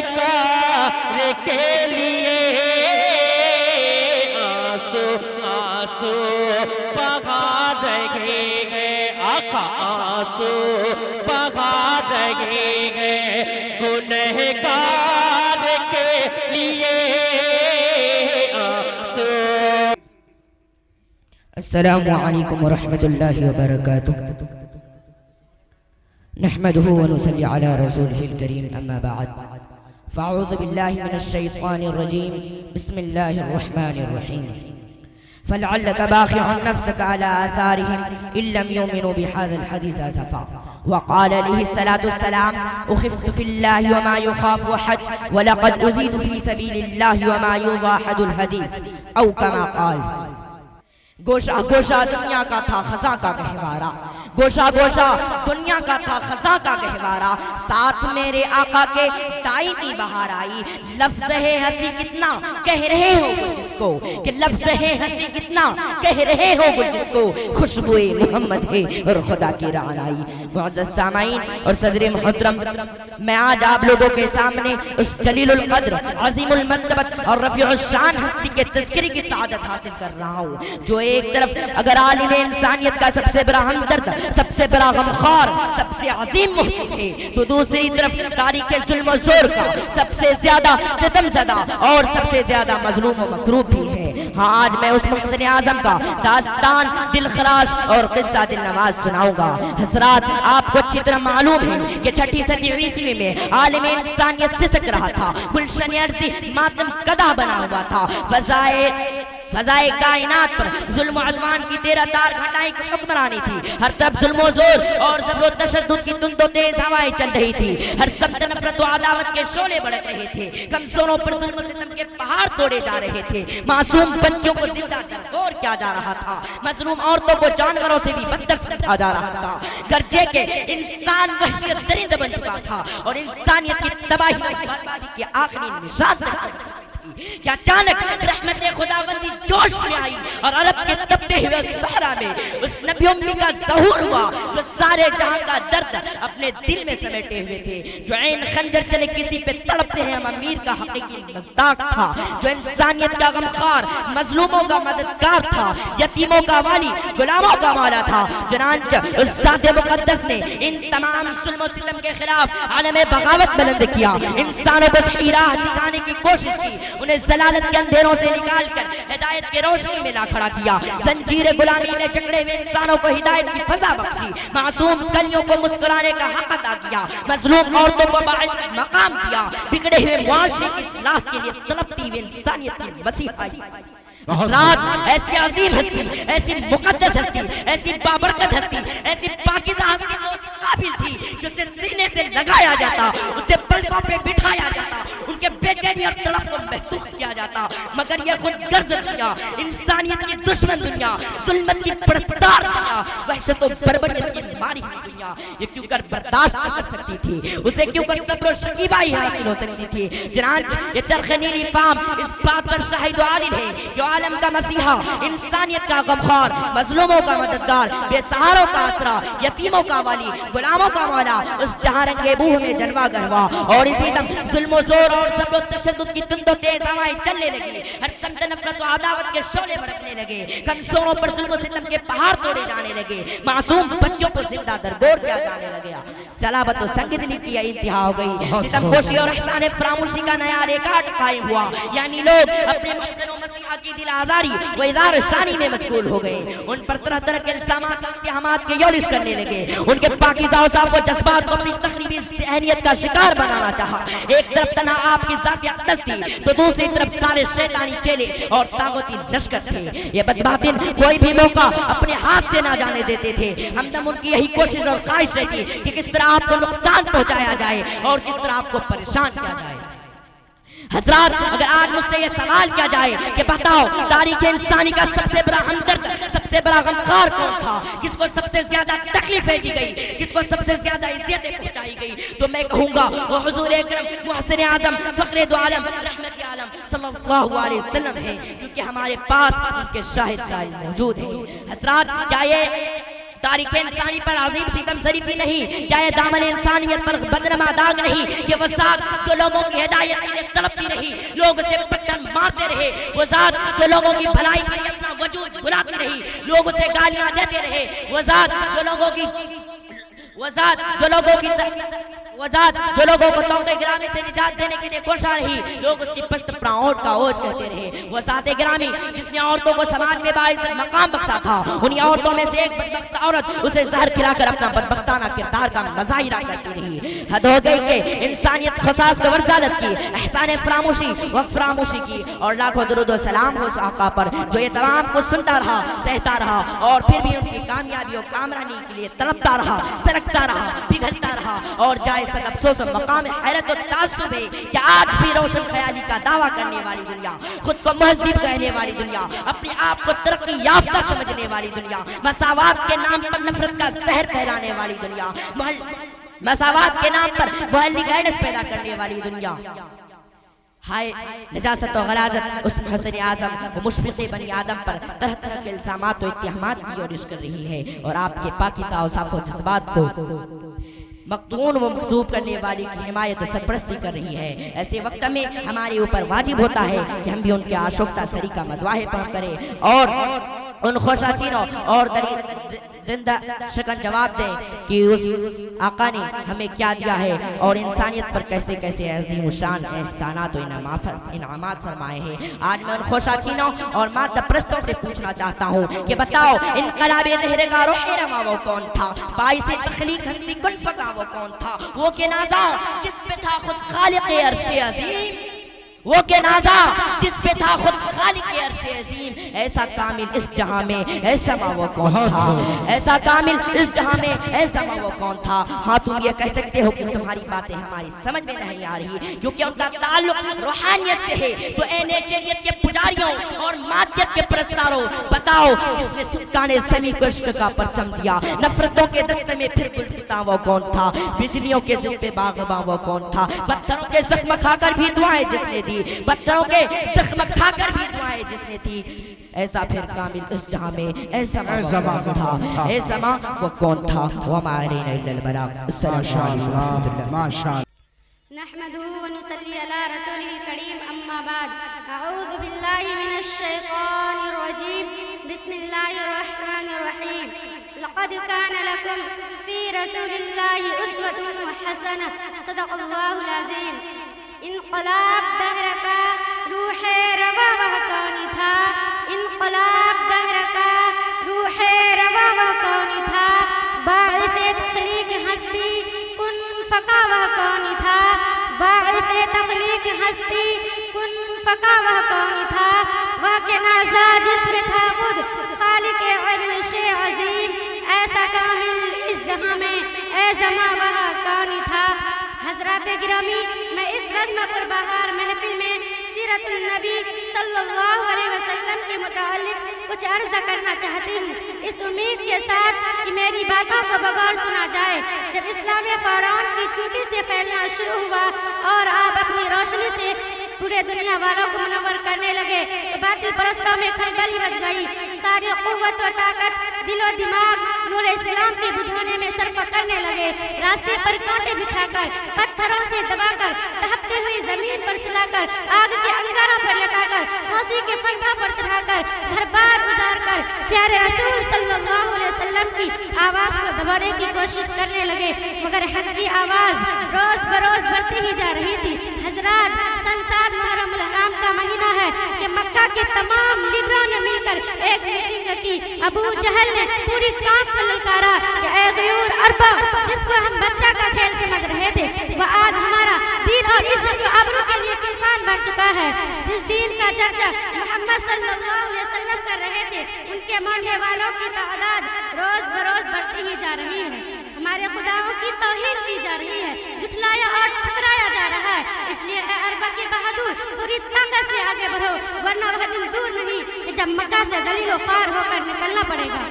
सरकार के लिए आंसू आंसू बहा रहेंगे, आका आंसू बहा रहेंगे गुनहगार के लिए आंसू। अस्सलामु अलैकुम वरहमतुल्लाहि वबरकातुह। नहमदुहु व नुसल्ली अला रसूलिहिल करीम, अम्मा बअद। फ़अऊज़ु बिल्लाहि मिनश शैतानिर रजीम, बिस्मिल्लाहिर रहमानिर रहीम। फ़लअल्लका बाख़िउन नफ़्सका अला आसारिहिम इल्लम युमिनू बिहाज़ल हदीस असफ़ा। वक़ाल अलैहिस्सलातु वस्सलाम उख़िफ़्तु फ़िल्लाहि वमा युख़ाफ़ु अहद वलक़द उज़ीदु फ़ी सबीलिल्लाहि वमा युज़ाहदुल हदीस औ कमा क़ाल। गोशा गोशा दुनिया का था खज़ा का गहवारा, गोशा गोशा दुनिया का था खज़ा का गहवारा, साथ मेरे आका के दाईमी बहार आई। लफ्ज़ है हंसी कितना कह रहे हो गुल जिसको, कि लफ्ज़ है हंसी कितना कह रहे हो गुल जिसको, खुशबुए मोहम्मद है और खुदा की रान आई। मुअज़्ज़ज़ सामाईन और सदर मुहतरम, मैं आज आप लोगों के सामने उस जलीलुल क़द्र, अज़ीमुल मर्तबत और रफ़ीउल शान हस्ती के तज़किरे की सआदत हासिल कर रहा हूँ, जो एक तरफ अगर आलिम इंसानियत का सबसे बड़ा हमदर्द, सबसे बड़ा गमखार, सबसे अजीम मुहसिन है, तो दूसरी तरफ तारीख़ जुल्म ज़ोर का सबसे ज्यादा सितमज़दा और सबसे ज्यादा मजलूम व मकरूब भी है। हाँ, आज मैं उस मुहसिन आज़म का दास्तान दिलखराश और किस्सा दिलनवाज सुनाऊंगा। हज़रात, आपको अच्छी तरह मालूम है कि 6ठी सदी ईस्वी में आलिम इंसानियत सिसक रहा था, गुलशन अर्ज़ी मातम कदा बना हुआ था। फजाए कायनात पर जुल्म अदवान की 13 तार घटाएं की हुक्मरानी थी। हर तरफ जुल्म जोर और ज़बर तशद्दुद की तुंद तेज हवाएं चल रही थी। हर सब्त नफरत और अदावत के शोले बढ़ रहे थे। कमजोरों पर जुल्म सितम के पहाड़ तोड़े जा रहे थे। मासूम बच्चों को जिंदा दरगोर किया जा रहा था। मजलूम औरतों को जानवरों से भी बदतर समझा जा रहा था। गर्जे के इंसान वहशियत दरिंद बन चुका था और इंसानियत की तबाही बर्बादी के आखिरी निशान क्या अचानक रहमत खुदावंदी जोश में आई और अरब के तपते हुए सहरा में उस नबी उम्मी का ज़हूर हुआ, जो सारे जहां का दर्द अपने दिल में समेटे हुए थे, जो ऐन खंजर चले किसी पे तड़पते हैं अमीर का हकीकी मज़दाक था, जो इंसानियत का गमखार, मजलूमों का मददगार था, यतीमों का वाली, गुलामों का मौला था। चुनांचे उस ज़ात मुक़द्दस ने इन तमाम जुल्म सितम के खिलाफ आलम बगावत बुलंद किया, इंसानों को सही राह दिखाने की कोशिश की, उन्हें जलालत के अंधेरों से निकालकर हिदायत के रोशनी में ला खड़ा किया। जंजीर गुलामी में जकड़े हुए इंसानों को हिदायत की फजा बख्शी, मासूम कलियों को मुस्कुराने का हक अता किया, मजलूम औरतों को बाइज़्ज़त मकाम दिया, बिगड़े हुए मुआशरे की इस्लाह के लिए तड़पती हुई इंसानियत की मसीहा आई। रात ऐसी अजीम हस्ती, ऐसी मुकद्दस हस्ती, ऐसी बाबरकत हस्ती, ऐसी पाकीज़ा हस्ती जो उस काबिल थी कि उसे सीने से लगाया जाता, उसे पलकों पे बिठाया जाता, उनके बेचैनी और तड़प को महसूस किया जाता, मगर यह खुद गर्ज दुनिया, इंसानियत की दुश्मन दुनिया, जुल्मत की परस्तार दुनिया, वहशत और बर्बरियत की मारी हुई दुनिया, ये क्यों कर बर्दाश्त कर सकती थी? उसे क्यों कर सब्र और शकीबाई हासिल हो सकती थी? जनाब, ये तरखनीली फाम इस बात पर शाहिद आलिम है कि आलम का मसीहा, इंसानियत का गमखार, मजलूमों का मददगार, बेसहारों का आसरा, यतीमों का वाली, गुलामों का मौला, उस जहां रंगे बूह में जलवा गरवा और इसी दम जुल्म जोर और ज़बर तशद्दुद की तुंद तेज हवाएं चलने लगी। हर समत नफरत और अदावत के शोले भड़कने लगे। कमजोरों पर जुल्म सितम के पहाड़ तोड़े जाने लगे। मासूम बच्चों को जिंदा दरगोर किया जाने लगा। सलाबत और संगदिली की इंतहा हो गई। सितमपोशी और ihसान फरामोशी का नया रिकॉर्ड कायम हुआ, यानी लोग अपने मकसद मसीहा की दिल आज़ारी व इज़हार शानी में मशगूल हो गए। उन पर तरह तरह के इल्ज़ामात और इत्तहामात के योलिश करने लगे। उनके पाकीज़ा औसाफ व जज्बात को अपनी तखरीबी अहमियत का शिकार बनाना चाहा। एक तरफ तन्हा आपकी ज़ात अक़दस थी, तो दूसरी तरफ सारे शैतानी चेले और तागती लश्कर थे। ये बदबातिन कोई भी मौका अपने हाथ से ना जाने देते थे। हमदम उनकी यही कोशिश और ख्वाहिश रहती कि किस तरह आपको नुकसान पहुंचाया जाए और किस तरह आपको परेशान किया जाए। हज़रात, अगर आज मुझसे ये सवाल किया जाए कि बताओ तारीख़ इंसानी का सबसे बड़ा हमदर्द, सबसे बड़ा गमखार कौन था, किसको सबसे ज्यादा तकलीफें दी गई, किसको सबसे ज्यादा इज्जतें पहुंचाई गई, तो मैं कहूंगा वो हुजूर अकरम मुहसिन आज़म फ़ख्र दो आलम रहमत आलम सल्लल्लाहु अलैहि वसल्लम है, क्योंकि हमारे पास उनके शाहिद मौजूद हैं। हज़रात, क्या ये तारीख इंसानी पर अजीम सितम शरीफी नहीं, क्या ये दामन इंसानियत पर बदनमा दाग नहीं? ये वो ज़ात जो लोगों की हिदायत के लिए तड़पती रही, लोग उसे पत्थर मारते रहे, वो ज़ात जो लोगों की भलाई के लिए अपना वजूद बुलाती रही, लोग उसे गालियां देते रहे, वो ज़ात जो लोगों की जो लोगों को तौक़े गिरामी से निजात देने के लिए कोशा रही, लोग उसकी पस्त प्राओट का ओज कहते रहे। वो ज़ाते गिरामी जिसने औरतों को समाज में बाइज़्ज़त मकाम बख्शा था, उन्हीं औरतों में से एक बदबख्त औरत उसे जहर खिलाकर अपना बदबख्ताना किरदार का मज़ाहिरा करती रही। हद हो गई कि इंसानियत खसास पे वरज़ालत की, एहसान फरामोशी वक्त फरामोशी की, और लाखों दुरूद व सलाम हो उस आका पर जो ये तमाम को सुनता रहा, सहता रहा, और फिर भी उनकी कामयाबी और कामरानी के लिए तड़पता रहा, सरकता रहा, पिघलता रहा, और जाए सक अफसोस मकाम हैरत और ताज्जुब है कि आज भी रोशन ख्याली का दावा करने वाली दुनिया, खुद को महज़िब कहने वाली दुनिया, अपने आप को तरक्की याफ्ता समझने वाली दुनिया, मसावात के नाम पर नफरत का जहर फैलाने वाली दुनिया, मसावात के नाम पर मोहल्ली गाइडेंस पैदा करने वाली दुनिया, हाय नजासत और गलाजत उस हसन आज़म वो मुशफ़िक़ बनी आदम पर तरह तरह के इल्ज़ामात और इत्तिहामात की ओर कर रही है, और आपके पाकीज़ा और साफ़ जज्बात को मक़तून व मक़सूब करने वाली की हिमायत सरपरस्ती कर रही है। ऐसे वक्त में हमारे ऊपर वाजिब होता है कि हम भी उनके आशोक्ता सरी का मदवाहे पढ़ करें और उन खुशाचीनों और जिंदा शकन जवाब दें कि उस आका ने हमें क्या दिया है और इंसानियत पर कैसे कैसे अजीम शान एहसानात और इनामात फरमाए हैं। आज मैं उन खुशाचीनों और मादा परस्तों से पूछना चाहता हूँ कि बताओ, इनकलाबे ज़हरगा रोहरमा वो कौन था? बाइसे तख्लीक हस्ती कुन फका वो कौन था? वो के नाज़ा जिस पे था खुद खालिक़ अर्श अज़ीम, वो के नाज़ा जिस पे था खुद खालिक़ अर्श अज़ीम, ऐसा कामिल इस जहां में ऐसा वो कौन था? ऐसा कामिल इस जहां में ऐसा वो कौन था? हाँ, तुम ये कह सकते हो कि तुम्हारी बातें हमारी समझ में नहीं आ रही क्योंकि उनका ताल्लुक रूहानियत से है। तो ए नेचरियत के पुजारियों और मादियत के परस्तारों, बताओ जिसने सुल्ताने ज़मीं को इश्क का परचम दिया, नफरतों के दस्ते में फिर गुलसिता वो कौन था? बिजलियों के ज़िम्मे बाग़बां वो कौन था? पत्थरों के ज़ख्म खाकर भी दुआएं जिसने दी, पत्थरों के ज़ख्म खाकर भी दुआएं जिसने थी, ऐसा फिर कामिल इस जहां में ऐसा था, ऐसा वो कौन था? वो हमारे नहीं माशाअल्लाह। नहमदुहु व नुसल्ली अला रसूलिल करीम, अम्मा बाद, अऊज़ु बिल्लाहि मिनश शैतानिर रजीम, बिस्मिल्लाहिर रहमानिर रहीम। लक़द कान लकुम फ़ी रसूलिल्लाहि उस्वतुन हसनह, सदक़ल्लाहुल अज़ीम। इनक़लाब दहर का रूहे रवा वह कौन था? इनक़लाब दहर का रूहे रवा वह कौन था? बाइसे तख़लीक़ हस्ती कुन फ़का वह कौन था? बाइसे तख़लीक़ हस्ती कुन फ़का वह कौन था? वह के नाज़ा जिसमें था खुद खालिक़ अर्श अज़ीम, ऐसा कामिल इस जहां में ऐज़मा वह कौन था? हज़रात गिरामी, मैं इस नज़्म पर बहार महफिल में सीरतुन नबी सल्लल्लाहु अलैहि वसल्लम के मुताल्लिक़ कुछ अर्ज़ करना चाहती हूँ, इस उम्मीद के साथ कि मेरी बातों को बगौर सुना जाए। जब इस्लाम फ़िरौन की चोटी से फैलना शुरू हुआ और आप अपनी रोशनी से पूरे दुनिया वालों को मुनव्वर करने लगे, तो बातिल परस्तों में खलबली मच गई। सारी क़ुव्वत और ताकत दिलो दिमाग नूर इस्लाम के बुझाने में सर्फ करने लगे। रास्ते पर कांटे बिछाकर, पत्थरों से दबाकर, दहकती हुई जमीन पर सुलाकर, आग के अंगारों पर लटाकर, फांसी के फंदा पर चढ़ाकर, दरबार गुजारकर प्यारे रसूल सल्लल्लाहु अलैहि वसल्लम की आवाज़ को दबाने की कोशिश करने लगे, मगर हक की आवाज़ रोज़ बरोज़ बढ़ती ही जा रही थी। हज़रात, संसार मुहर्रमुल हराम का महीना है कि मक्का के तमाम लीडरों ने मिलकर एक मीटिंग की। अबू जहल ने पूरी कौम को ललकारा कि ऐ गयूर अरबा, जिसको हम बच्चा का खेल समझ रहे थे, वह आज हमारा दीन और इज्जत और आबरू के लिए किरफान बन चुका है। जिस दीन का चर्चा मोहम्मद सल्लल्लाहु अलैहि वसल्लम कर रहे थे, उनके मानने वालों की तादाद रोज बरोज बढ़ती ही जा रही है। हमारे खुदाओं की तौहीन की जा रही है, जुठलाया और ठुकराया जा रहा है। इसलिए ऐ अरबा के बहादुर, पूरी ताकत से आगे बढ़ो, वरना वह दिन दूर नहीं कि जब मक्का से दलीलो ख़ार होकर निकलना पड़ेगा।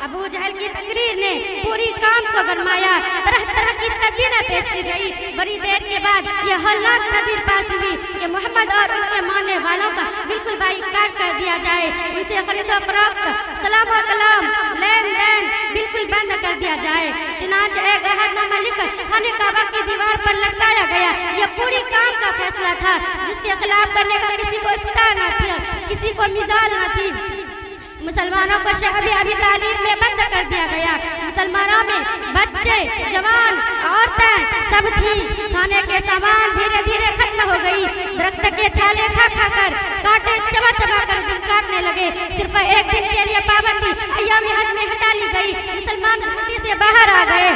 अबू जहल की तकरीर ने पूरी काम को गरमाया, तरह तरह की तदबीरें पेश की गई। बड़ी देर के बाद यह हौलनाक तदबीर पास हुई कि मोहम्मद और उनके मानने वालों का बिल्कुल बाइकाट कर दिया जाए, उनसे खरीदो फरोख्त, सलाम व कलाम, लेन देन बिल्कुल बंद कर दिया जाए। चुनांचे एक अहदनामा लिखकर खाने काबा की दीवार पर लटकाया गया। यह पूरी काम का फैसला था जिसके खिलाफ करने का किसी को इख्तियार न था, किसी को मिजाल न थी। मुसलमानों को शहबी अभी तालीम में बंद कर दिया गया। मुसलमानों में बच्चे, जवान, औरतें सब थी। खाने के सामान धीरे धीरे खत्म हो गई। दरख्त के छाले खा खा कर, कांटे चबा चबा कर दिन काटने लगे। सिर्फ एक दिन के लिए पाबंदी अय्याम हज में हटा ली गई। मुसलमान घाटी से बाहर आ गए।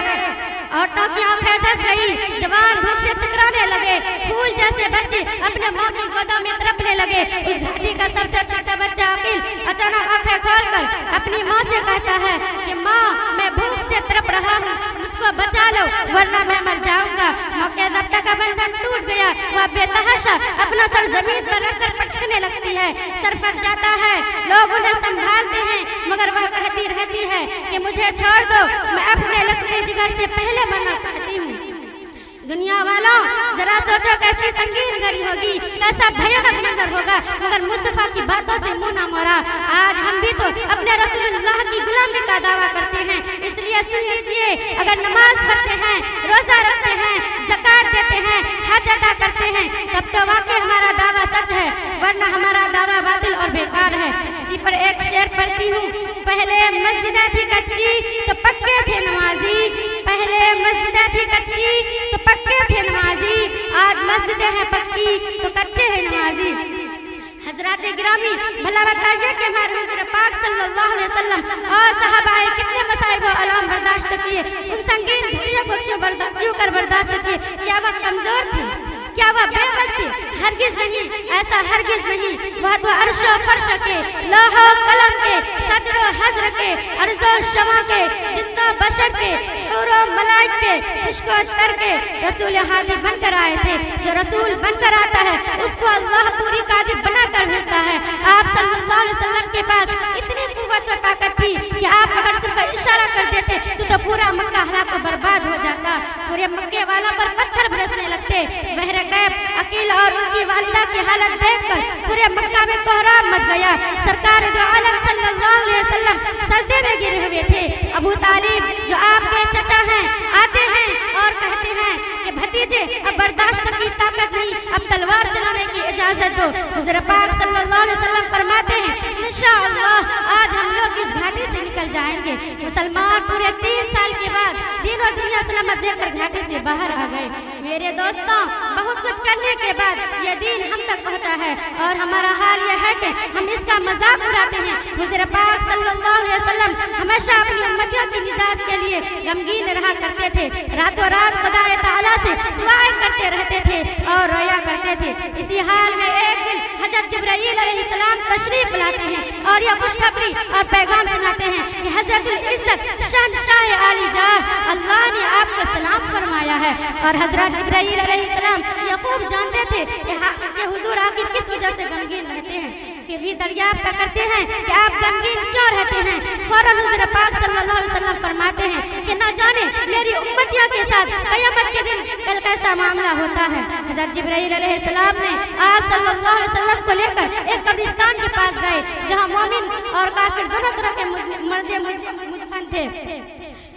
औरतों की आंखें धंस गई, जवान भूख से चिल्लाने लगे। फूल जैसे बच्चे अपने माँ की गोदों में तड़पने लगे। उस घाटी का सबसे छोटा बच्चा अकील अचानक आंखें खोलकर अपनी माँ से कहता है कि माँ, मैं भूख से तड़प रहा हूँ, मुझको बचा लो वरना मैं मर जाऊंगा। माँ के ज़ब्त का बंधन टूट गया। वह बेतहाशा अपना सर जमीन पर रखकर पटकने लगती है। सर फट जाता है, लोग उन्हें संभालते हैं, मगर वह कहती रहती है कि मुझे छोड़ दो, मैं अपने लकड़ी जिगर से पहले मरना चाहती हूँ। दुनिया वालों, जरा सोचो कैसी संगीन घड़ी होगी, कैसा भयानक मंजर होगा, मगर मुस्तफा की बातों से मुंह न मोड़ा। आज हम भी तो अपने रसूलुल्लाह की गुलामी का दावा करते हैं, इसलिए सुन लीजिए, अगर नमाज पढ़ते हैं, रोजा रखते हैं, ज़कात देते हैं, हज अदा करते हैं, तब तो वाकई हमारा दावा सच है, वरना हमारा दावा बातिल और बेकार है। इसी पर एक शेर पढ़ती हूँ। पहले मस्जिदें थी कच्ची तो पक्के थे नमाजी, पहले मस्जिदें थी कच्ची तो पक्के थे नमाजी, आज मस्जिदें हैं पक्की तो कच्चे हैं नमाजी। हजरात गिरामी, भला बताइए कि हमारे हुज़ूर पाक सल्लल्लाहु अलैहि वसल्लम और सहाबाए कितने मसाइब और आलम बर्दाश्त किए, उन संगीन घड़ियों को क्यों कर बर्दाश्त किए? क्या वह कमजोर थी? क्या वह बेबस थी? हरगिज नहीं, ऐसा हरगिज नहीं। वह तो अर्शो फर्श के, लौहो कलम के, सदरो हज़्र के, अर्ज़ो शमा के, जिन्नो बशर के, हूरो मलाइक के, खुशको तर के रसूल हादी बनकर आए थे। जो रसूल बनकर आता है उसको अल्लाह पूरी कादिर बनाकर भेजता है। आप सल्लल्लाहु अलैहि वसल्लम के पास इतनी कुव्वत व ताकत थी कि आप अगर सिर्फ इशारा कर देते तो पूरा मक्का हलाक बर्बाद हो जाता। पूरे मक्के वालों पर पत्थर बरसने लगते। बहरे गैब अकील और उनकी वालिदा की हालत देखकर पूरे मक्का में कोहराम मच गया। सरकार दो आलम सल्लल्लाहु अलैहि वसल्लम सजदे में गिरे हुए थे। अबू तालिब जो आपके चचा हैं आते हैं और कहते हैं कि भतीजे, अब बर्दाश्त की ताकत नहीं, अब तलवार चलाने की इजाजत दो। हुज़ूर पाक सल्लल्लाहु अलैहि वसल्लम फरमाते हैं, इंशाअल्लाह आज हम लोग इस घाटी से निकल जाएंगे। मुसलमान पूरे 3 साल के बाद तीनों दुनिया सलामत देकर घाटी से बाहर आ गए। मेरे दोस्तों, बहुत कुछ करने के बाद ये दीन हम तक पहुंचा है और हमारा हाल यह है कि हम इसका मजाक उड़ाते हैं। हुज़ूर पाक सल्लल्लाहु अलैहि वसल्लम हमेशा अपनी उम्मतियों की निजात के लिए गमगीन रहा करते थे। रातों रात खुदाए ताला से दुआएं करते रहते थे और रोया करते थे। इसी हाल में एक दिन हज़रत जिब्राईल अलैहिस्सलाम तशरीफ लाते हैं और यह खुशखबरी और पैगाम सुनाते हैं कि हज़रतुल इज़्ज़त शहंशाह आली जाह अल्लाह ने आपको सलाम फरमाया है। और हज़रत जिब्राईल अलैहिस्सलाम यह खूब जानते थे कि हुजूर आखिर किस वजह से गमगीन रहते हैं, फिर भी दरियाफ्त करते हैं कि आप गमगीन क्यों रहते हैं। फौरन हुज़ूर पाक सल्लल्लाहु अलैहि वसल्लम फरमाते हैं कि न जाने मेरी उम्मतियों के साथ क़यामत के दिन कल कैसा मामला होता है। हज़रत जिब्राईल अलैहिस्सलाम ने आप सल्लल्लाहु अलैहि वसल्लम को लेकर एक कब्रिस्तान के पास गए जहाँ मोमिन और काफिर दोनों तरह के मर्दे मुदफन थे।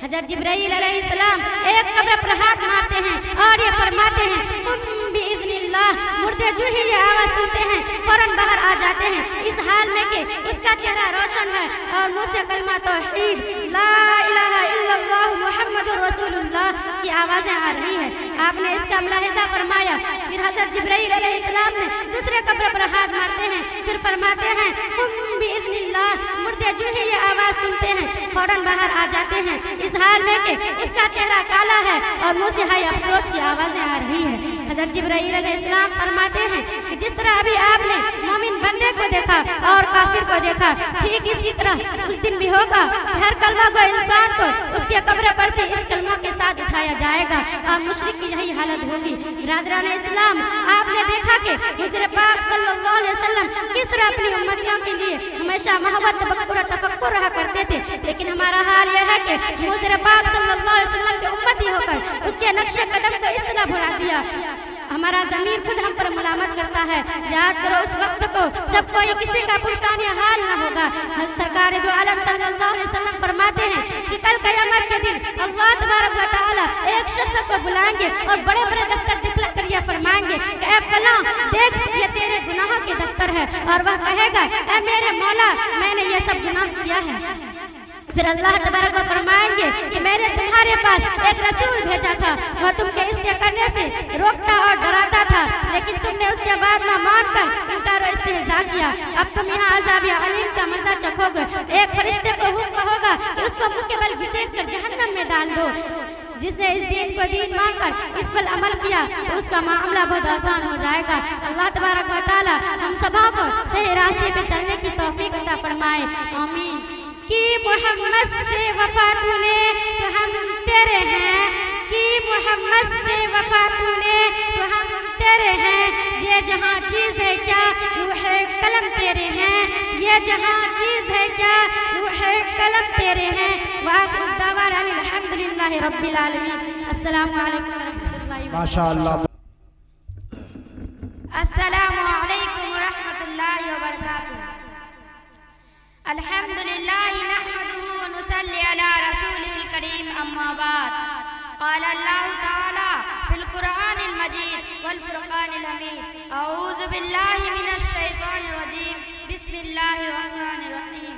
हज़रत जिब्राईल अलैहिस्सलाम एक कब्र पर हाथ मारते हैं और ये फरमाते हैं, तुम बिइज़्निल्लाह, मुर्दे जो ही ये आवाज़ सुनते हैं फौरन बाहर आ जाते हैं, इस हाल में कि उसका चेहरा रोशन है और मुँह से कलमा तौहीद ला इलाहा इल्लल्लाह मुहम्मदुर रसूलुल्लाह की आवाज़ें आ रही है। आपने इसका मुलाहिज़ा फरमाया। फिर हज़रत जिब्राईल अलैहिस्सलाम ने दूसरे कब्र पर हाथ मारते हैं, फिर फरमाते हैं, तुम बिइज़्निल्लाह, मुर्दे जो ही ये आवाज़ सुनते हैं फौरन बाहर आ जाते हैं, इस हाल में कि उसका चेहरा काला है और मुँह से हाय अफसोस की आवाज़ें आ रही है। हज़रत जिब्राईल अलैहिस्सलाम फरमाते हैं कि जिस तरह अभी आपने मोमिन बंदे को देखा और काफिर को देखा, ठीक इसी तरह उस दिन भी होगा। हर कलमा को इंसान को उसके कब्र पर से इस कलमा के साथ उठाया जाएगा और मुशरिक की यही हालत होगी। बिरादरान इस्लाम, आपने देखा के हुज़ूर पाक सल्लल्लाहु अलैहि वसल्लम किस तरह अपनी उम्मतियों के लिए हमेशा मोहब्बत तफक्कुर तफक्कुर रहा करते थे, लेकिन हमारा हाल यह है कि हुज़ूर पाक सल्लल्लाहु अलैहि वसल्लम के उम्मती होकर उसके नक्शे कदम को इस तरह भुला दिया। हमारा ज़मीर खुद हम पर मुलामत करता है। याद करो उस वक्त को जब कोई किसी का पुरसानी हाल न होगा। सरकार दो आलम सल्लल्लाहु अलैहि वसल्लम फरमाते हैं कि कल क़यामत के दिन अल्लाह तबारक व तआला एक शख्स को बुलाएंगे और बड़े बड़े दफ्तर दिखला कर यह फरमाएंगे कि ऐ फलां देख ये तेरे गुनाहों के दफ्तर है, और वह कहेगा ऐ मेरे मौला मैंने ये सब गुनाह किया है। फिर अल्लाह तबारक व फरमाएंगे कि मैंने तुम्हारे पास एक रसूल भेजा था, वह तुमके इसके करने से रोकता और डराता था, लेकिन तुमने उसके बाद ना मानकर इनकार और इस्तेहज़ा किया। अब तुम यहाँ अज़ाब अलीम का मज़ा चखोगे। एक फरिश्ते को हुक्म होगा कि उसको मुँह के बल घसीट कर जहन्नम में डाल दो। जिसने इस दीन को दीन मानकर इस पर अमल किया तो उसका मामला बहुत आसान हो जाएगा। अल्लाह तबारक व तआला हम सबों को सही रास्ते पे चलने की तौफीक अता फरमाए, आमीन। कि मोहम्मद से वफा तूने तो हम तेरे हैं, कि मोहम्मद से वफा तूने तो हम तेरे हैं। ये जहाँ चीज़ है क्या रूहे कलम तेरे हैं, ये जहाँ चीज़ है क्या रूहे कलम तेरे हैं। वाखिर दावाना अल्हम्दुलिल्लाहि रब्बिल आलमीन। अस्सलामु अलैकुम व रहमतुल्लाहि। माशाअल्लाह। अस्सलामु अलैकुम व रहमतुल्लाहि व बरकातुहू। अल्हम्दुलिल्लाहि नहमदुहु व नुसल्ली अला रसूलिल करीम, अम्मा बाद। क़ाल अल्लाहु तआला फ़िल क़ुरआनिल मजीद वल फ़ुरक़ानिल हमीद। अऊज़ु बिल्लाहि मिनश शैतानिर रजीम। बिस्मिल्लाहिर रहमानिर रहीम।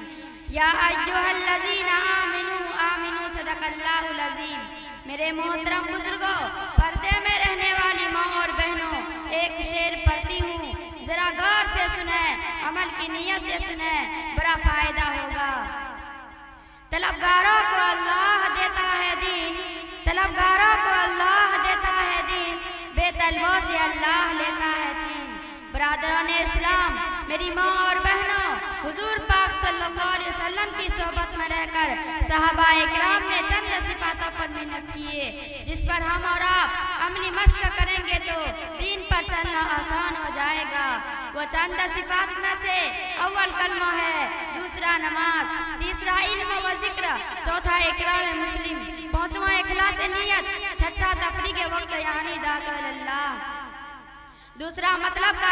या अय्युहल्लज़ीना आमिनू आमिनू सदक़ल्लाहुल अज़ीम। मेरे मोहतरम बुजुर्गों, पर्दे में रहने वाली माँ और बहनों, एक शेर पढ़ती हूँ, जरा गौर से सुने, अमल की नियत से सुने, बड़ा फायदा होगा। तलबगारों को अल्लाह देता है दीन, तलबगारों को अल्लाह देता है दीन, बेतलबों से अल्लाह लेता है छीन। बरादरान इस्लाम, मेरी माँ और बहनों, हुजूर पाक सल्लल्लाहु अलैहि वसल्लम की सोहबत में रहकर सहाबाए किराम ने चंद सिफातों पर मेहनत किए, जिस पर हम और आप अमली मश्क करेंगे तो दीन पर चलना आसान हो जाएगा। वो चंद सिफात में से अव्वल कलमा है, दूसरा नमाज, तीसरा इल्म व जिक्र, चौथा इकरार मुस्लिम, पांचवा इखलास नियत, छठा तफरीक वक्त यानी दात अल्लाह। दूसरा मतलब का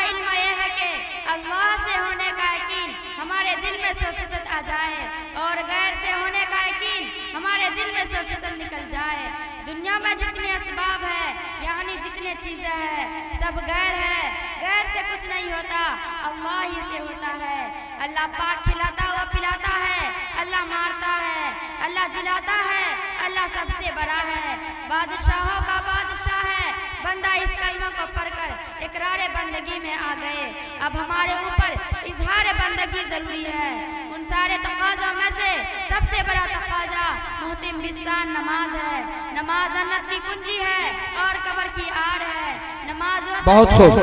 इल्म यह है कि अल्लाह से होने का यकीन हमारे दिल में 100% आ जाए और गैर से होने का यकीन हमारे दिल में 100% निकल जाए। दुनिया में जितने असबाब है यानी जितने चीज़ें हैं सब गैर है, गैर से कुछ नहीं होता, अल्लाह ही से होता है। अल्लाह पाक खिलाता हुआ पिलाता है, अल्लाह मारता है, अल्लाह जिलाता है, अल्लाह सबसे बड़ा है, बादशाहों का बादशाह है। बंदा इस कलमा को पढ़कर इकरार बंदगी में आ गए। अब हमारे ऊपर इजहार बंदगी जरूरी है। उन सारे तकाज़ों में से सबसे बड़ा तकाज़ा मोहतिम बिसान नमाज है। नमाज जन्नत की कुंजी है और कब्र की आड़ है। नमाज बहुत खूब,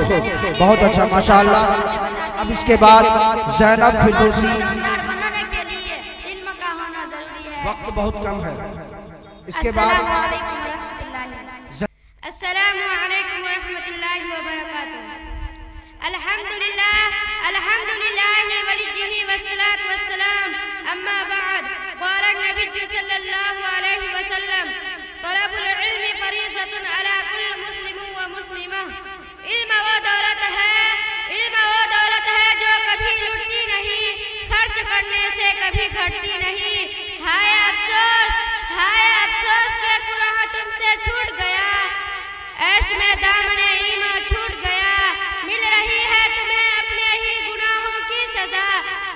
बहुत अच्छा, माशाअल्लाह। अब इसके बाद ज़ैनब फिरदौसी। बनाने के लिए इल्म का होना जरूरी है। वक्त बहुत कम है। इसके बाद अस्सलामु अलैकुम व रहमतुल्लाहि व बरकातुहू। अल्हम्दुलिल्लाह अल्हम्दुलिल्लाहि वलिय्यिही वस्सलातु वस्सलाम, अम्मा बाद। क़ाल नबी सल्लल्लाहु अलैहि वसल्लम, तलबुल इल्मी फरीज़तुन अला कुल्लि मुस्लिमिन व मुस्लिमा। इल्म वो दौलत है जो कभी लुटती नहीं, खर्च करने से कभी घटती नहीं। हाय अफसोस के कुराह तुमसे छूट गया, ऐश में दामने ईमान छूट गया। मिल रही है तुम्हें अपने ही गुनाहों की सजा,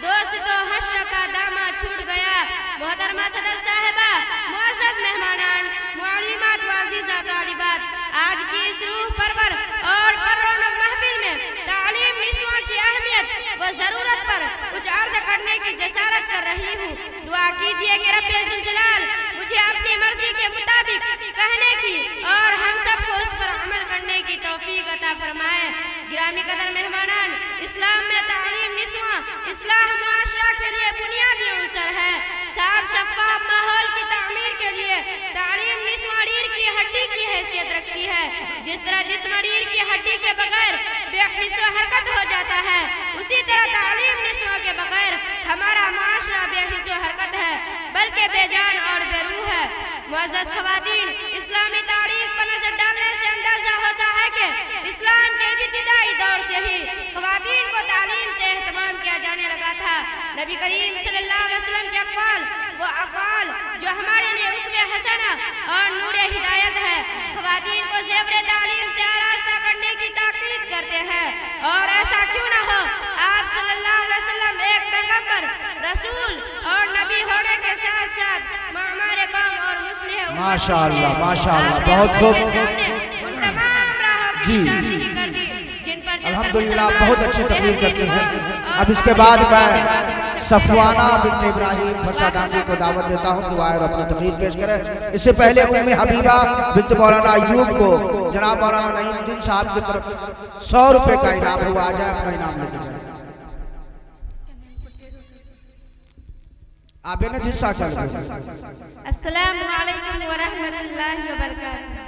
दोस्तों हश्र का दामा छूट गया। मोहतरमा सदर साहिबा, मुअज़्ज़ज़ मेहमानान, मुअल्लिमात व अज़ीज़ा तालिबात, आज की इस रूह परवर और पररौनक महफिल में तालीम निस्वां की अहमियत व ज़रूरत पर कुछ अर्ज़ करने की जसारत कर रही हूँ। दुआ कीजिए कि रब्बे ज़ुल जलाल मुझे अपनी मर्जी के मुताबिक कहने की और हम सबको उस पर अमल करने की तौफीक अता फरमाए। गिरामी ग्रामी कदर मेहमानान, इस्लाम में तालीम निस्वां इस्लाह मुआशरा के लिए बुनियादी उनसर है। साफ शफाफ माहौल की तामीर के लिए तालीम निस्वां रीढ़ की हड्डी की हैसियत रखती है। जिस तरह जिस्म रीढ़ की हड्डी के बगैर बेहिस्सा हरकत हो जाता है, उसी तरह तालीम निस्वां के बगैर हमारा माशरा बेहिस्सा हरकत है, बल्कि बेजान और बेरूह है। मुअज़्ज़ज़ ख़वातीन, इस्लामी तारीख पर नजर डालने से अंदाजा होता है कि इस्लाम के इब्तिदाई दौर से ही ख़वातीन को तालीम से एहतमाम किया जाने लगा था। नबी करीम सल्लल्लाहु अलैहि वसल्लम के अक़वाल वो अफ़आल जो हमारे लिए उसमे हसना और नूरे हिदायत है, ख़वातीन को ज़ेवरे तालीम से आरास्ता करने की ताकीद करते हैं। और ऐसा क्यों न हो, आप सल्लल्लाहु अलैहि वसल्लम एक पैगंबर, रसूल और नबी होने के साथ साथ हमारे कौम और मुस्लिम माशाअल्लाह माशाअल्लाह, बहुत खूब जी, अल्हम्दुलिल्लाह बहुत अच्छी तकरीर करती हैं। अब इसके बाद मैं सफवाना बिन्त इब्राहिम फसादानी को दावत देता हूँ कि वह अपनी तकरीर पेश करें। इससे पहले उम्मे हबीबा बिन्त मौलाना अय्यूब को जनाब मौलाना नईमुद्दीन साहब की तरफ 100 रुपए का इनाम हुआ। आ जाए, अपना इनाम लेके जाए। आप इन्हें हिस्सा कर लो। अस्सलामु अलैकुम व रहमतुल्लाहि व बरकातुहू।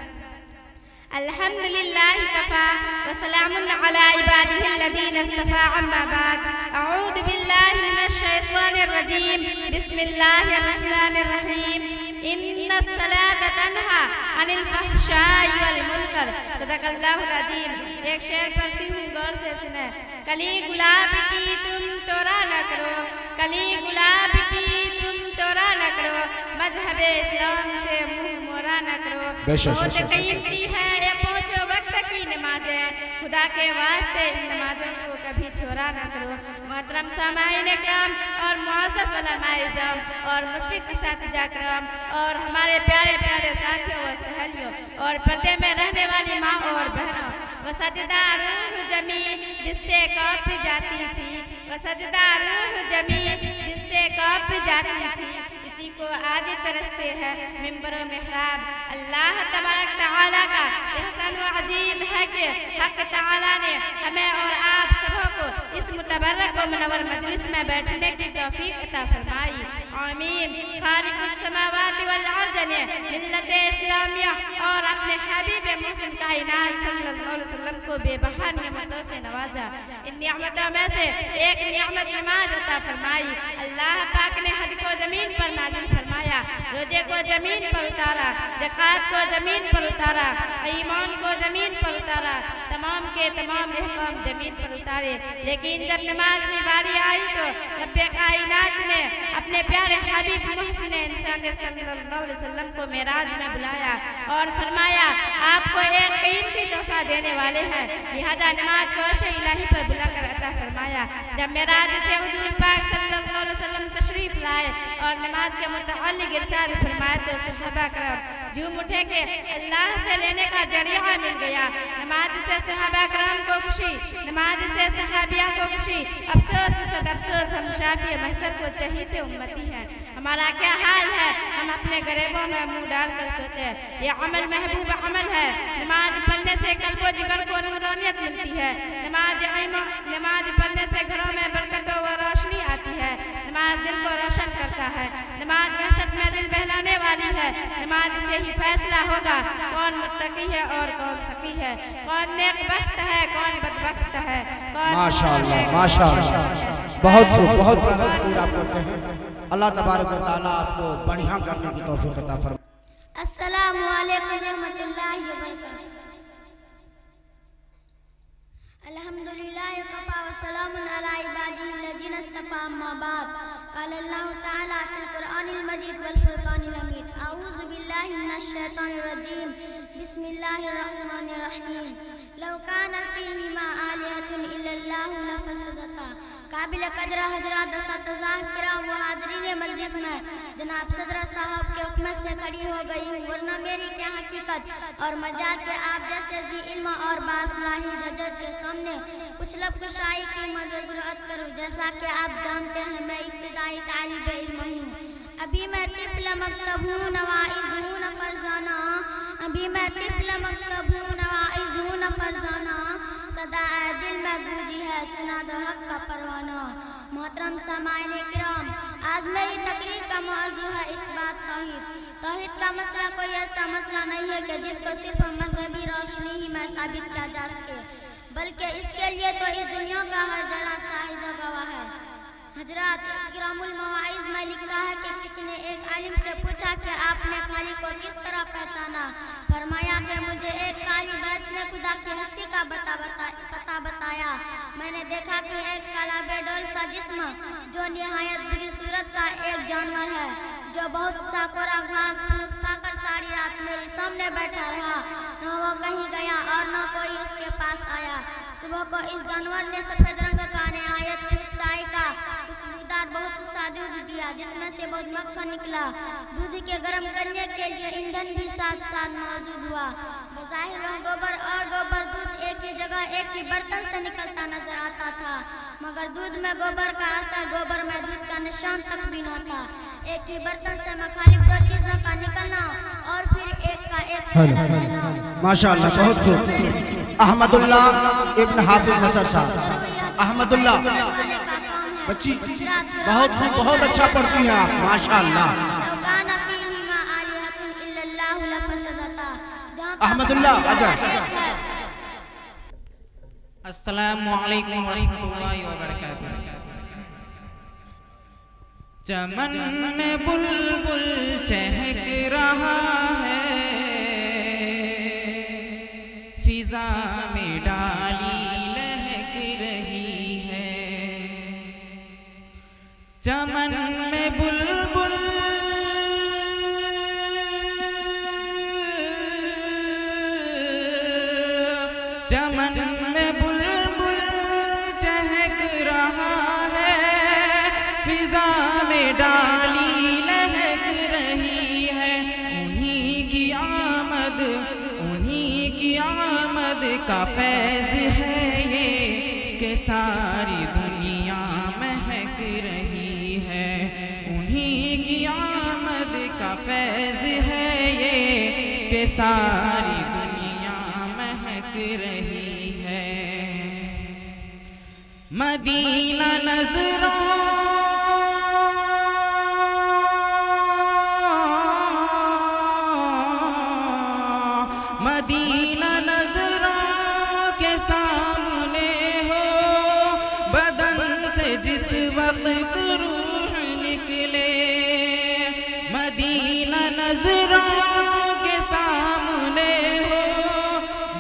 अल्हम्दुलिल्लाहि कफ़ा व सलामुन अला इबादिहिल्लज़ीना इस्तफ़ा, अम्मा बाद। अऊज़ु बिल्लाहि मिनश शैतानिर रजीम, बिस्मिल्लाहिर रहमानिर रहीम। इन्नस्सलाता तन्हा अनिल फ़हशाई वल मुनकर, सदक़ल्लाहुल अज़ीम। एक शेर पढ़ती हूँ, गौर से सुने। कली गुलाब की तुम तोरा न करो, कली गुलाब की तुम तोरा न करो, मजहबे इस्लाम से मुँह मोरा न करो। बहुत कीमती है ये पहुँचो वक्त की नमाज़ें, खुदा के वास्ते इस नमाज़ों को कभी छोड़ा न करो। मोहतरम सामाईन किराम और मुअज़्ज़ज़ उलमाए इज़्ज़ाम और मुस्फिक असातिज़ा किराम और हमारे प्यारे प्यारे साथियों व सहेलियों और पर्दे में रहने वाली माँ और बहनों, वो सजदा रूह जमी जिससे काँप जाती थी, वो सजदा रूह जमी जिससे काँप जाती थी, इसी को आज तरसते हैं मिंबरो मेहराब। अल्लाह तबारक तआला का एहसान व अजीम है कि हक तआला ने हमें और आप सबों को इस मुतबर्रक व मुनव्वर मजलिस में बैठने की तौफीक अता फरमाई। आमीन। खालिकुस समावाति वल अर्ज़ ने मिल्लत इस्लामिया और अपने हबीब मोहसिन कायनात सल्लल्लाहु अलैहि वसल्लम को बेबहा नेमतों से नवाजा। इन नेमतों में से एक नेमत नमाज अता फरमाई। अल्लाह पाक ने हज को जमीन पर नाज़िल फरमाया, रोजे को जमीन पर उतारा, ज़कात को जमीन पर उतारा, ईमान को जमीन पर उतारा, तमाम के तमाम अहकाम जमीन पर उतारे। लेकिन जब नमाज की बारी आई तो रब्बे कायनात ने अपने प्यारे हबीब मोहसिन इंसान सल्लल्लाहु अलैहि वसल्लम को मेराज में बुलाया और फरमाया, आपको एक कीमती तोहफा देने वाले हैं, लिहाजा नमाज को अर्श इलाही पर बुलाकर अता फरमाया। जब मेराज से हुजूर पाक सल्लल्लाहु अलैहि वसल्लम तशरीफ लाए और नमाज के मुतअल्लिक़ इरशाद फरमाए तो सहाबा करम झूम उठे कि अल्लाह से लेने का जरिया मिल गया। नमाज से सहाबा करम को खुशी, नमाज से सहाबिया को खुशी। अफसोस सद अफसोस हम शाफी महशर को चहीते उम्मती हैं। हमारा क्या हाल है, हम अपने गरीबों में मुंह डालकर सोचे। ये अमल महबूब अमल है। नमाज पढ़ने से कल्बो जिगर को नूरानियत मिलती है। नमाज पढ़ने से घरों में बरकतों व रोशनी आती है। नमाज दिल को रोशन करता है। नमाज वहशत में दिल बहलाने वाली है। नमाज से ही फैसला होगा कौन मुत्तकी है और कौन सकी है, कौन नेकबख्त है, कौन बदबख्त है, कौन। माशाअल्लाह माशाअल्लाह, बहुत खूब, बहुत प्यारा तकरीर आप करते हैं। अल्लाह तबारक व तआला आपको बढ़िया करने की तौफीक अता फरमाए। अस्सलामु अलैकुम व रहमतुल्लाहि व बरकातुहू। अल्हम्दुलिल्लाहि कफ़ा व सलामुन अला इबादिहिल्लज़ीना इस्तफ़ा, अम्मा बाद। क़ाल अल्लाहु तआला फ़िल क़ुरआनिल मजीद वल फ़ुरक़ानिल हमीद। अऊज़ु बिल्लाहि मिनश शैतानिर रजीम, बिस्मिल्लाहिर रहमानिर रहीम। लौ काना फ़ीहिमा आलिहतुन इल्लल्लाहु लफ़सदता। काबिल क़द्र हज़रात असतिज़ाह किराम व हाज़रीन मजलिस में जनाब सदर साहब के हुक्म से खड़ी हो गई हूँ, वरना मेरी क्या हकीकत और मजाल के आप जैसे जी इल्म और बासलाही जजर के सामने कुछ लब कुशाई की मदद ज़रूरत करूँ। जैसा कि आप जानते हैं मैं इब्तिदाई तालिब इल्म हूँ। अभी मैं तिफ़्ल मकतब हूँ, नवाइज़ हूँ न फरजाना। अभी मैं तिफ़्ल मकतब हूँ, नवाइज़ हूँ न फरजाना। सदा दिल सुना दो हक का परवाना। मोहतरम सामाईन किराम, आज मेरी तकरीर का मौजू है इस बात तौहीद। तौहीद का मसला कोई ऐसा मसला नहीं है कि जिसको सिर्फ मजहबी रोशनी ही में साबित किया जा सके, बल्कि इसके लिए तो इस दुनिया का हर जरा शाहिद गवाह है। हजरात इकरामुल मवाइज में लिखा है कि किसी ने एक आलिम से पूछा कि आपने खाली को किस तरह पहचाना। फरमाया कि मुझे एक काली भैंस ने खुदा की हस्ती का पता बताया। मैंने देखा कि एक काला बेडोल सा जिस्म जो निहायत बुरी सूरत का एक जानवर है, जो बहुत सा कोरा घास फूस खाकर सारी रात मेरे सामने बैठा रहा, न वो कहीं गया और न कोई उसके पास आया। सुबह को इस जानवर ने सफेद रंग का निहायत चाय का खुशबूदार बहुत सा दूध दिया, जिसमें से बहुत मक्खन निकला। दूध के गर्म करने के लिए ईंधन भी साथ साथ मौजूद हुआ। बज़ाहिर वह गोबर और गोबर दूध एक ही जगह एक ही बर्तन से निकलता नजर आता था, मगर दूध में गोबर का असर, गोबर में दूध का निशान तक भी न था। एक ही बर्तन से मुखालिफ दो चीजों का निकलना और फिर एक का एक से अलग रहना। माशाअल्लाह, बहुत खूब। अहमदुल्लाह इब्न हाफिज नसर साहब, अहमदुल्लाह बच्ची बहुत खूब, बहुत अच्छा पढ़ती हैं आप, माशाअल्लाह। अहमदुल्लाह आजा। अस्सलामु अलैकुम वरहमतुल्लाहि वबरकातुहू। चमन में बुलबुल चहक रहा है, फिजा में डाली लहक रही है। चमन में बुलबुल चमन में बुलबुल चहक रहा है, फिजा में डाली लहक रही है। उन्हीं की आमद का फैज़ है ये कि सारी दुनिया महक रही है। उन्हीं की आमद का फैज़ है ये कि सारी दुनिया महक रही है। मदीना नजरों मदीना नजरों के सामने हो, बदन से जिस वक्त रूह निकले। मदीना नजरों के सामने हो,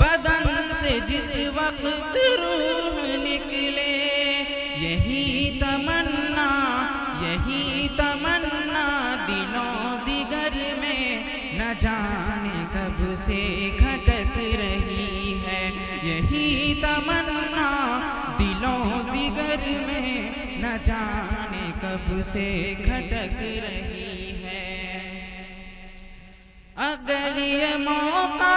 बदन से जिस वक्त रूह निकले। यही तमन्ना दिलों जिगर में न जाने कब से खटक रही है। यही तमन्ना दिलों जिगर में न जाने कब से खटक रही है। अगर ये मौका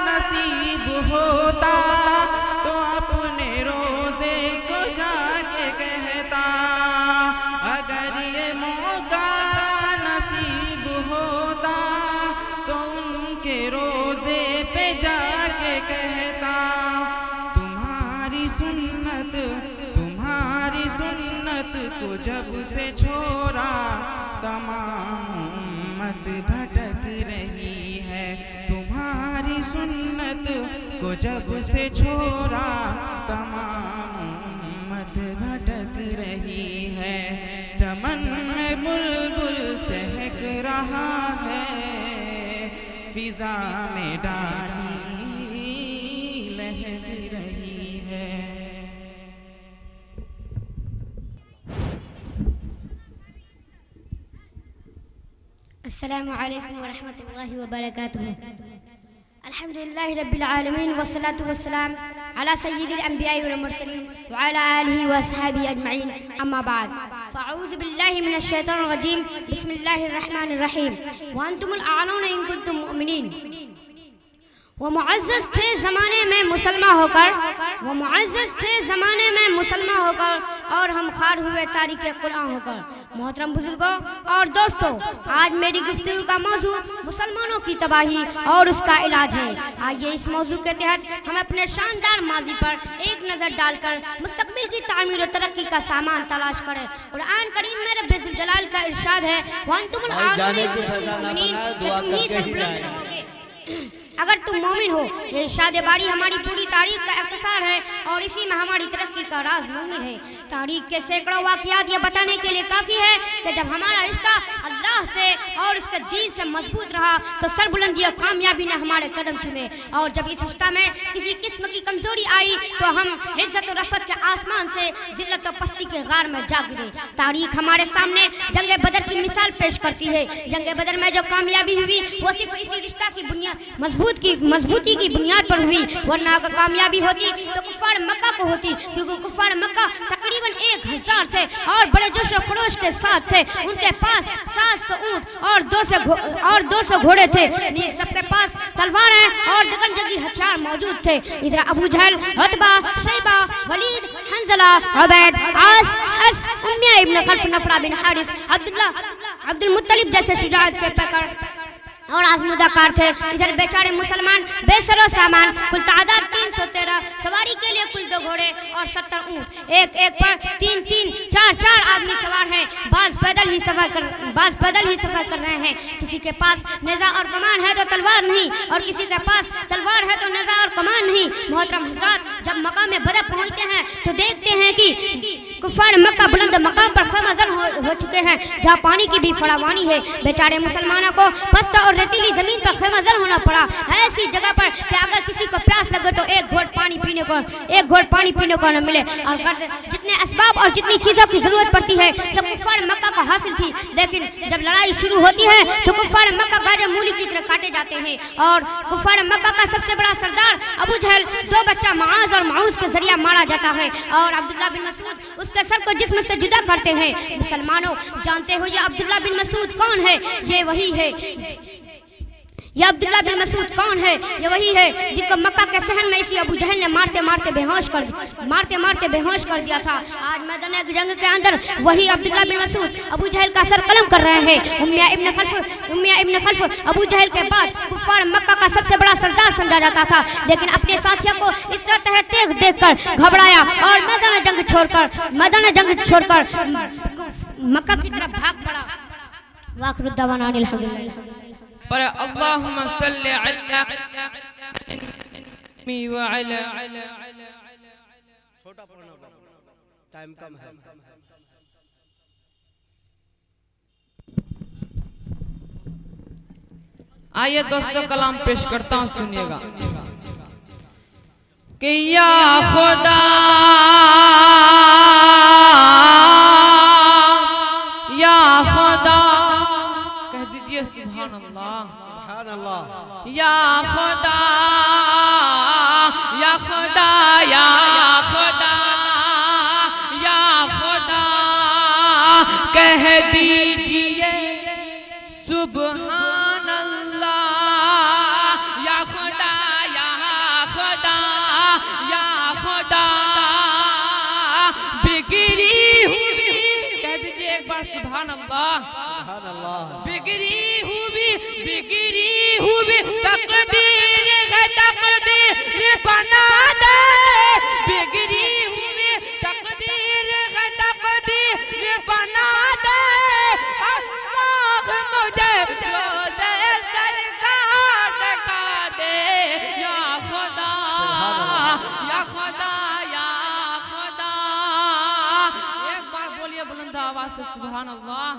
नसीब होता तो अपने रोजे को जाके कहता। अगर ये मौका नसीब होता तो उनके रोजे पे जाके कहता। तुम्हारी सुन्नत को जब से छोड़ा, तमाम उम्मत भटक रही है। तुम्हारी सुन्नत को जब से छोड़ा, तमाम उम्मत भटक रही है। चमन में बुलबुल चहक रहा है, फिजा में डाली लहक रही है। अस्सलामु अलैकुम वरहमतुल्लाहि वबरकातुहू। अल्हम्दुलिल्लाहि रब्बिल आलमीन वस्सलातु वस्सलाम अला सय्यिदिल अंबिया'i वल मुरसलीन व अला आलिहि व अस्हाबिहि अजमईन, अम्मा बाद। फ़अऊज़ु बिल्लाहि मिनश शैतानिर रजीम, बिस्मिल्लाहिर रहमानिर रहीम। व अंतुमुल आलूना इन कुंतुम मुमिनीन। वो मुअज़्ज़ज़ थे ज़माने में मुसलमान होकर और हम खार हुए तारीख़ कुरान होकर। मोहतरम बुजुर्गों और दोस्तों, आज मेरी गुफ्तगू का मौजू मुसलमानों की तबाही और उसका इलाज है। आइए इस मौजू के तहत हम अपने शानदार माजी पर एक नज़र डालकर मुस्तकबिल की तामीर और तरक्की का सामान तलाश करें। कुरान करीम में रब्बे ज़ुल जलाल का इरशाद है, अगर तुम मोमिन हो। ये इरशाद बारी हमारी पूरी तारीख का इख्तिसार है और इसी में हमारी तरक्की का राज मोमिन है। तारीख के सैकड़ों वाक़ियात ये बताने के लिए काफ़ी है कि जब हमारा रिश्ता अल्लाह से और उसके दीन से मजबूत रहा तो सरबुलंदी और कामयाबी ने हमारे कदम चूमे, और जब इस रिश्ता में किसी किस्म की कमजोरी आई तो हम इज्जत और रफ़त के आसमान से जिल्लत और पस्ती के गार में जा गिरे। तारीख हमारे सामने जंग बदर की मिसाल पेश करती है। जंग बदर में जो कामयाबी हुई वो सिर्फ इसी रिश्ता की बुनियाद मजबूती की बुनियाद पर हुई, वरना अगर कामयाबी होती तो कुफार मक्का को होती, क्योंकि कुफार मक्का तकरीबन 1000 थे और बड़े जोश और खरोश के साथ थे। उनके पास 700 ऊंट और 200 घोड़े थे। सबके पास तलवारें और जंगी हथियार मौजूद थे। इधर अबू जहल, उतबा, शैबा, वलीद, हंजला, उबैद, आस, हर्ष, उम्मिया इब्न खल्फ, नफरा बिन हारिस, अब्दुल मुत्तलिब जैसे शुजाअत के पैकर और आजमुदाकार थे। इधर बेचारे मुसलमान बेसरो सामान, कुल तादाद 313, सवारी के लिए कुल 2 घोड़े और 70 ऊंट, एक पर 3 4 आदमी सवार हैं। बाज पैदल ही सफर कर रहे हैं। किसी के पास नेज़ा और कमान है तो तलवार नहीं, और किसी के पास तलवार है तो नेज़ा और कमान नहीं। मोहतरम हज़रात, जब मकाम बदर पहुंचते हैं तो देखते हैं कि कुफार मक्का बुलंद मकाम पर खमज़न हो चुके हैं, जहाँ पानी की भी फरावानी है। बेचारे मुसलमानों को पस्त और रेतीली जमीन पर खमज़न होना पड़ा, ऐसी जगह पर कि अगर किसी को प्यास लगे तो एक घोट पानी पीने को न मिले। और घर से जितने असबाब और जितनी चीज़ों की ज़रूरत पड़ती है सब कुफार मक्का को हासिल थी, लेकिन जब लड़ाई शुरू होती है तो कुफार मक्का गाजे मूली की तरह काटे जाते हैं। और कुफार मक्का का सबसे बड़ा सरदार अबू जहल 2 बच्चा मुआज़ और माऊज़ के जरिए मारा जाता है, और अब्दुल्ला बिन मसूद उसके सर को जिस्म से जुदा करते हैं। मुसलमानों, जानते हो ये अब्दुल्ला बिन मसूद कौन है? ये वही है, ये अब्दुल्ला बिन मसूद कौन है? ये वही है जिनको मक्का के शहर में इसी अबू जहल ने मारते मारते बेहोश कर दिया था। आज मैदान जंग के अंदर वही अब्दुल्ला बिन मसूद अबू जहल का सर कलम कर रहे हैं। उम्मिया इब्न खल्फ अबू जहल के बाद कुफार मक्का का सबसे बड़ा सरदार समझा जाता था, लेकिन अपने साथियों को इस तरह तेज देखकर घबराया और मैदान जंग छोड़कर मक्का की तरफ भाग पड़ा। वाखिरुद्दावाना अल्हम्दुलिल्लाह। पर अल्लाहुम्मा सल्लि अला व अला छोटा पढ़ना टाइम कम है। आइए दोस्तों, कलाम पेश करता हूँ, सुनिएगा। कि या खुदा कह दीजिए सुभान अल्लाह। या खुदा या खुदा या खुदा या खुदा कह दीजिए सुभान अल्लाह। या खुदा या खुदा या खुदा बिगड़ी हुई, कह दीजिए एक बार सुभान अल्लाह। बिगड़ी हुई तकदीर है, तकदीर बना दे। बिगड़ी हुई तकदीर है, तकदीर बना दे। अल्लाह मुझे रोज़े सरकार दिखा दे। या खुदा या खुदा या खुदा, एक बार बोलिए बुलंद आवाज से सुभान अल्लाह।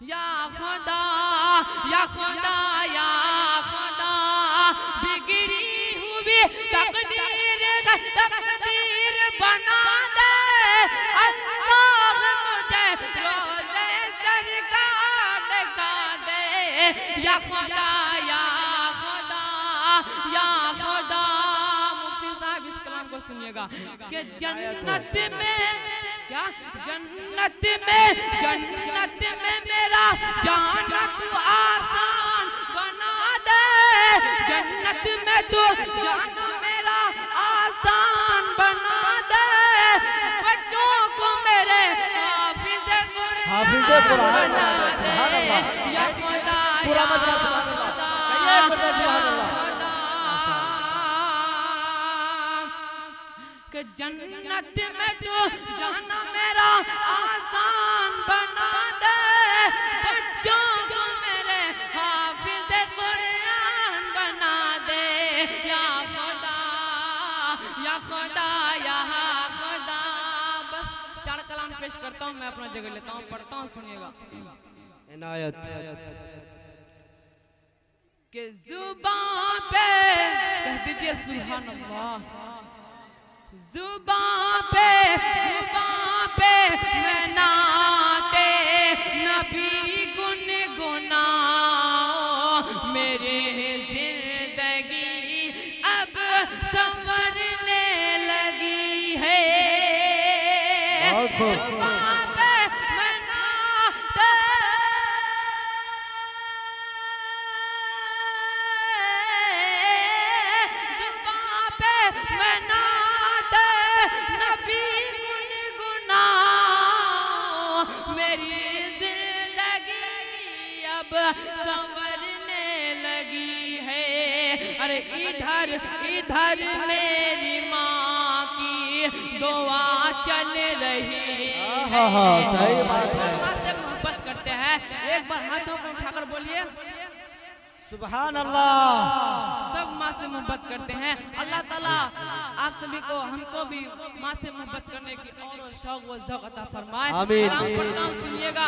या खुदा या खुदा या खुदा बिगड़ी हुई तकदीर बना दे। अल्लाह मुझे रोज़े सरकार दिखा दे। या खुदा या खुदा या खुदा। मुफ्ती साहब इस कलाम को सुनिएगा कि जन्नत में मेरा जाना तू आसान बना दे। जन्नत में तू जाना मेरा आसान बना दे। हाफिज़े कुरान बना दे या खुदा पूरा मजमा सुभान अल्लाह कहिए सुभान अल्लाह कि जन्नत में तो जाना मेरा आसान बना दे बच्चों को मेरे हाफिज़े कुरान बना दे या खुदा या खुदा या खुदा। बस 4 कलाम पेश करता हूँ, मैं अपना जगह लेता हूँ, पढ़ता हूँ, सुनिएगा। इनायत कि जुबान पे कह दीजिए सुभान अल्लाह, जुबान पे मैं नाते नबी गुनगुनाऊं, मेरे जिंदगी अब संवरने लगी है। जुबान पे मैं नाते नबी गुनगुनाऊं, मेरी जिंदगी अब संवरने लगी है। अरे इधर इधर मेरी माँ की दुआ चल रही है। सही बात है। माँ से मोहब्बत करते हैं, एक बार हाथों को उठाकर बोलिए सुभान अल्लाह। सब माँ से मोहब्बत करते हैं। अल्लाह ताला आप सभी को, हमको भी माँ से मोहब्बत करने की और शौक व ज़ौक़ अता फरमाए। कलाम पढ़ता हूँ, सुनिएगा।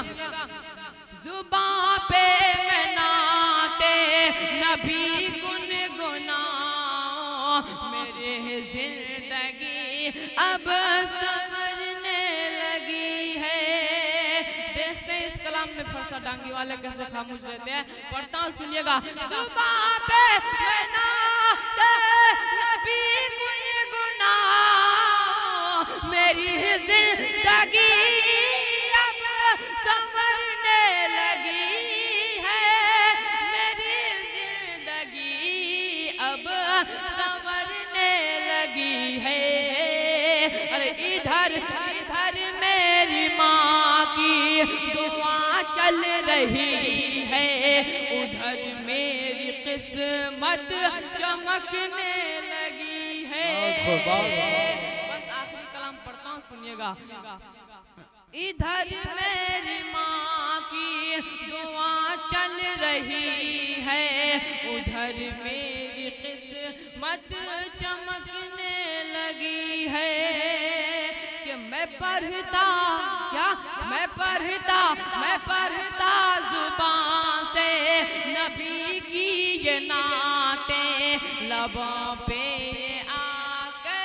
जुबान पे मैं नाते नबी गुनगुनाऊं, मेरे जिंदगी अब संवरने लगी है। देखते हैं इस कलाम में फरसा डांगी वाले कैसे खामोश रहते हैं। पढ़ता हूँ, सुनिएगा। जुबान पे मैं नाते नबी गुनगुनाऊं, मेरी जिंदगी अब संवरने लगी है। मेरी जिंदगी अब संवरने लगी है। अरे इधर इधर मेरी माँ की दुआ चल रही है, उधर मेरी किस्मत चमकने लगी है। बस आखिरी कलाम पढ़ता हूँ, सुनिएगा। इधर मेरी माँ की दुआ चल रही है, उधर मेरी किस्मत चमकने लगी है। कि मैं पढ़ता क्या मैं पढ़ता जुबान से नबी की ये नाते, लबों पे आके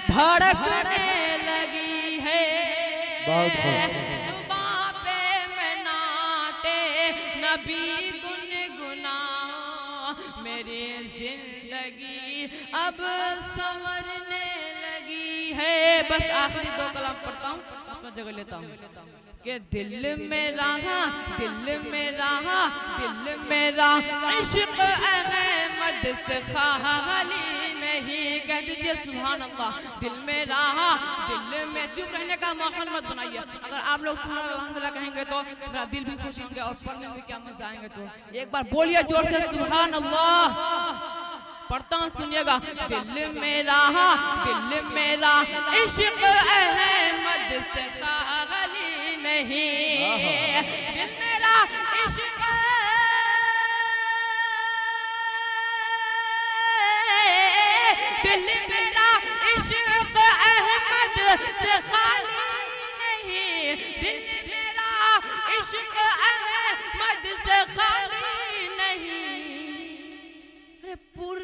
धड़कने लगी है। जुबान पे मैं नाते नबी गुनगुनाऊं, मेरी जिंदगी अब संवरने लगी है। बस आखिरी 2 कलाम पढ़ता हूँ, अपना जगह लेता हूँ। कि दिल मेरा इश्क अहमद से खाली नहीं। कह दीजिए सुभान अल्लाह। दिल में चुप रहने का माहौल मत बनाइए। अगर आप लोग सुभान अल्हम्दुलिल्लाह कहेंगे तो मेरा दिल भी खुश होंगे और पढ़ने में क्या मजा आएंगे। तो एक बार बोलिए जोर से सुभान अल्लाह। पढ़ता हूँ, सुनिएगा। दिल मेरा इश्क अहमद से खाली नहीं। दिल मेरा इश्क अहमद से खाली नहीं। दिल मेरा इश्क अहमद से खाली नहीं। पुर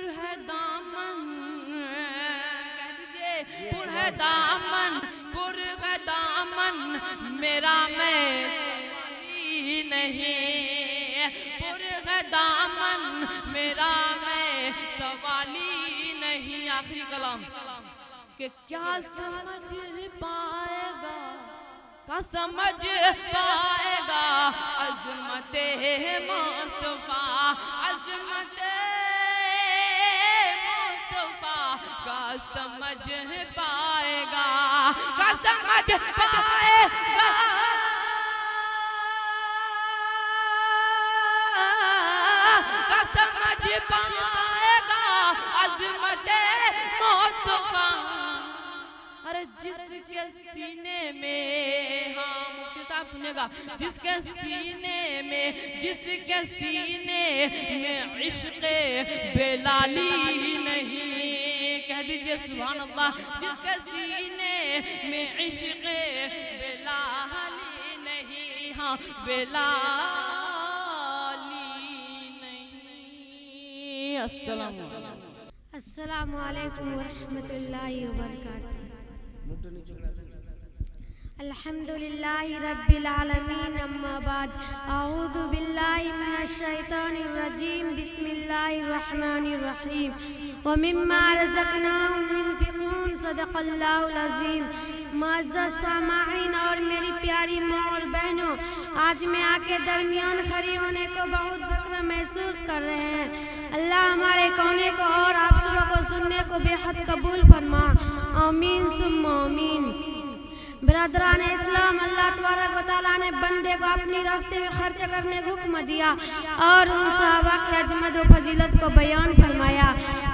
है दामन, पुर है दामन मेरा मैं नहीं। पुर है दामन मेरा मैं सवाली नहीं। आखिरी कलाम कि क्या समझ पाएगा अज़मते मुस्तफा, अज़मते मुस्तफा का समझ पाएगा पाएगा अज़मत मुस्तफा। अरे जिसके सीने में, हाँ मुफ्ती साहब सुनेगा, जिसके सीने में इश्क़ बेलाली नहीं, कह दीजिए सुभान अल्लाह, जिसके सीने में इश्क़ बेलाली नहीं, हाँ बेलाली नहीं। अस्सलामु अलैकुम व रहमतुल्लाहि व बरकातुहू। अल्हम्दुलिल्लाहि रब्बिल आलमीन, अम्मा बाद, अऊज़ु बिल्लाहि मिनश शैतानिर रजीम, बिस्मिल्लाहिर रहमानिर रहीम। व मिम्मा रज़क़नाहुम युनफ़िक़ून, सदक़ल्लाहुल अज़ीम। मुअज़्ज़ज़ सामाईन और मेरी प्यारी माँ और बहनों, आज मैं आपके दरमियान खड़ी होने को बहुत फ़ख्र महसूस कर रहे हैं। अल्लाह हमारे कहने को और आप सबको सुनने को बेहद कबूल फरमा, आमीन सुम्मा आमीन। बिरादरान इस्लाम, अल्लाह तबारक व तआला ने बंदे को अपनी रास्ते में खर्च करने को हुक्म दिया और उन सहाबा की अजमत व फजीलत को बयान फरमाया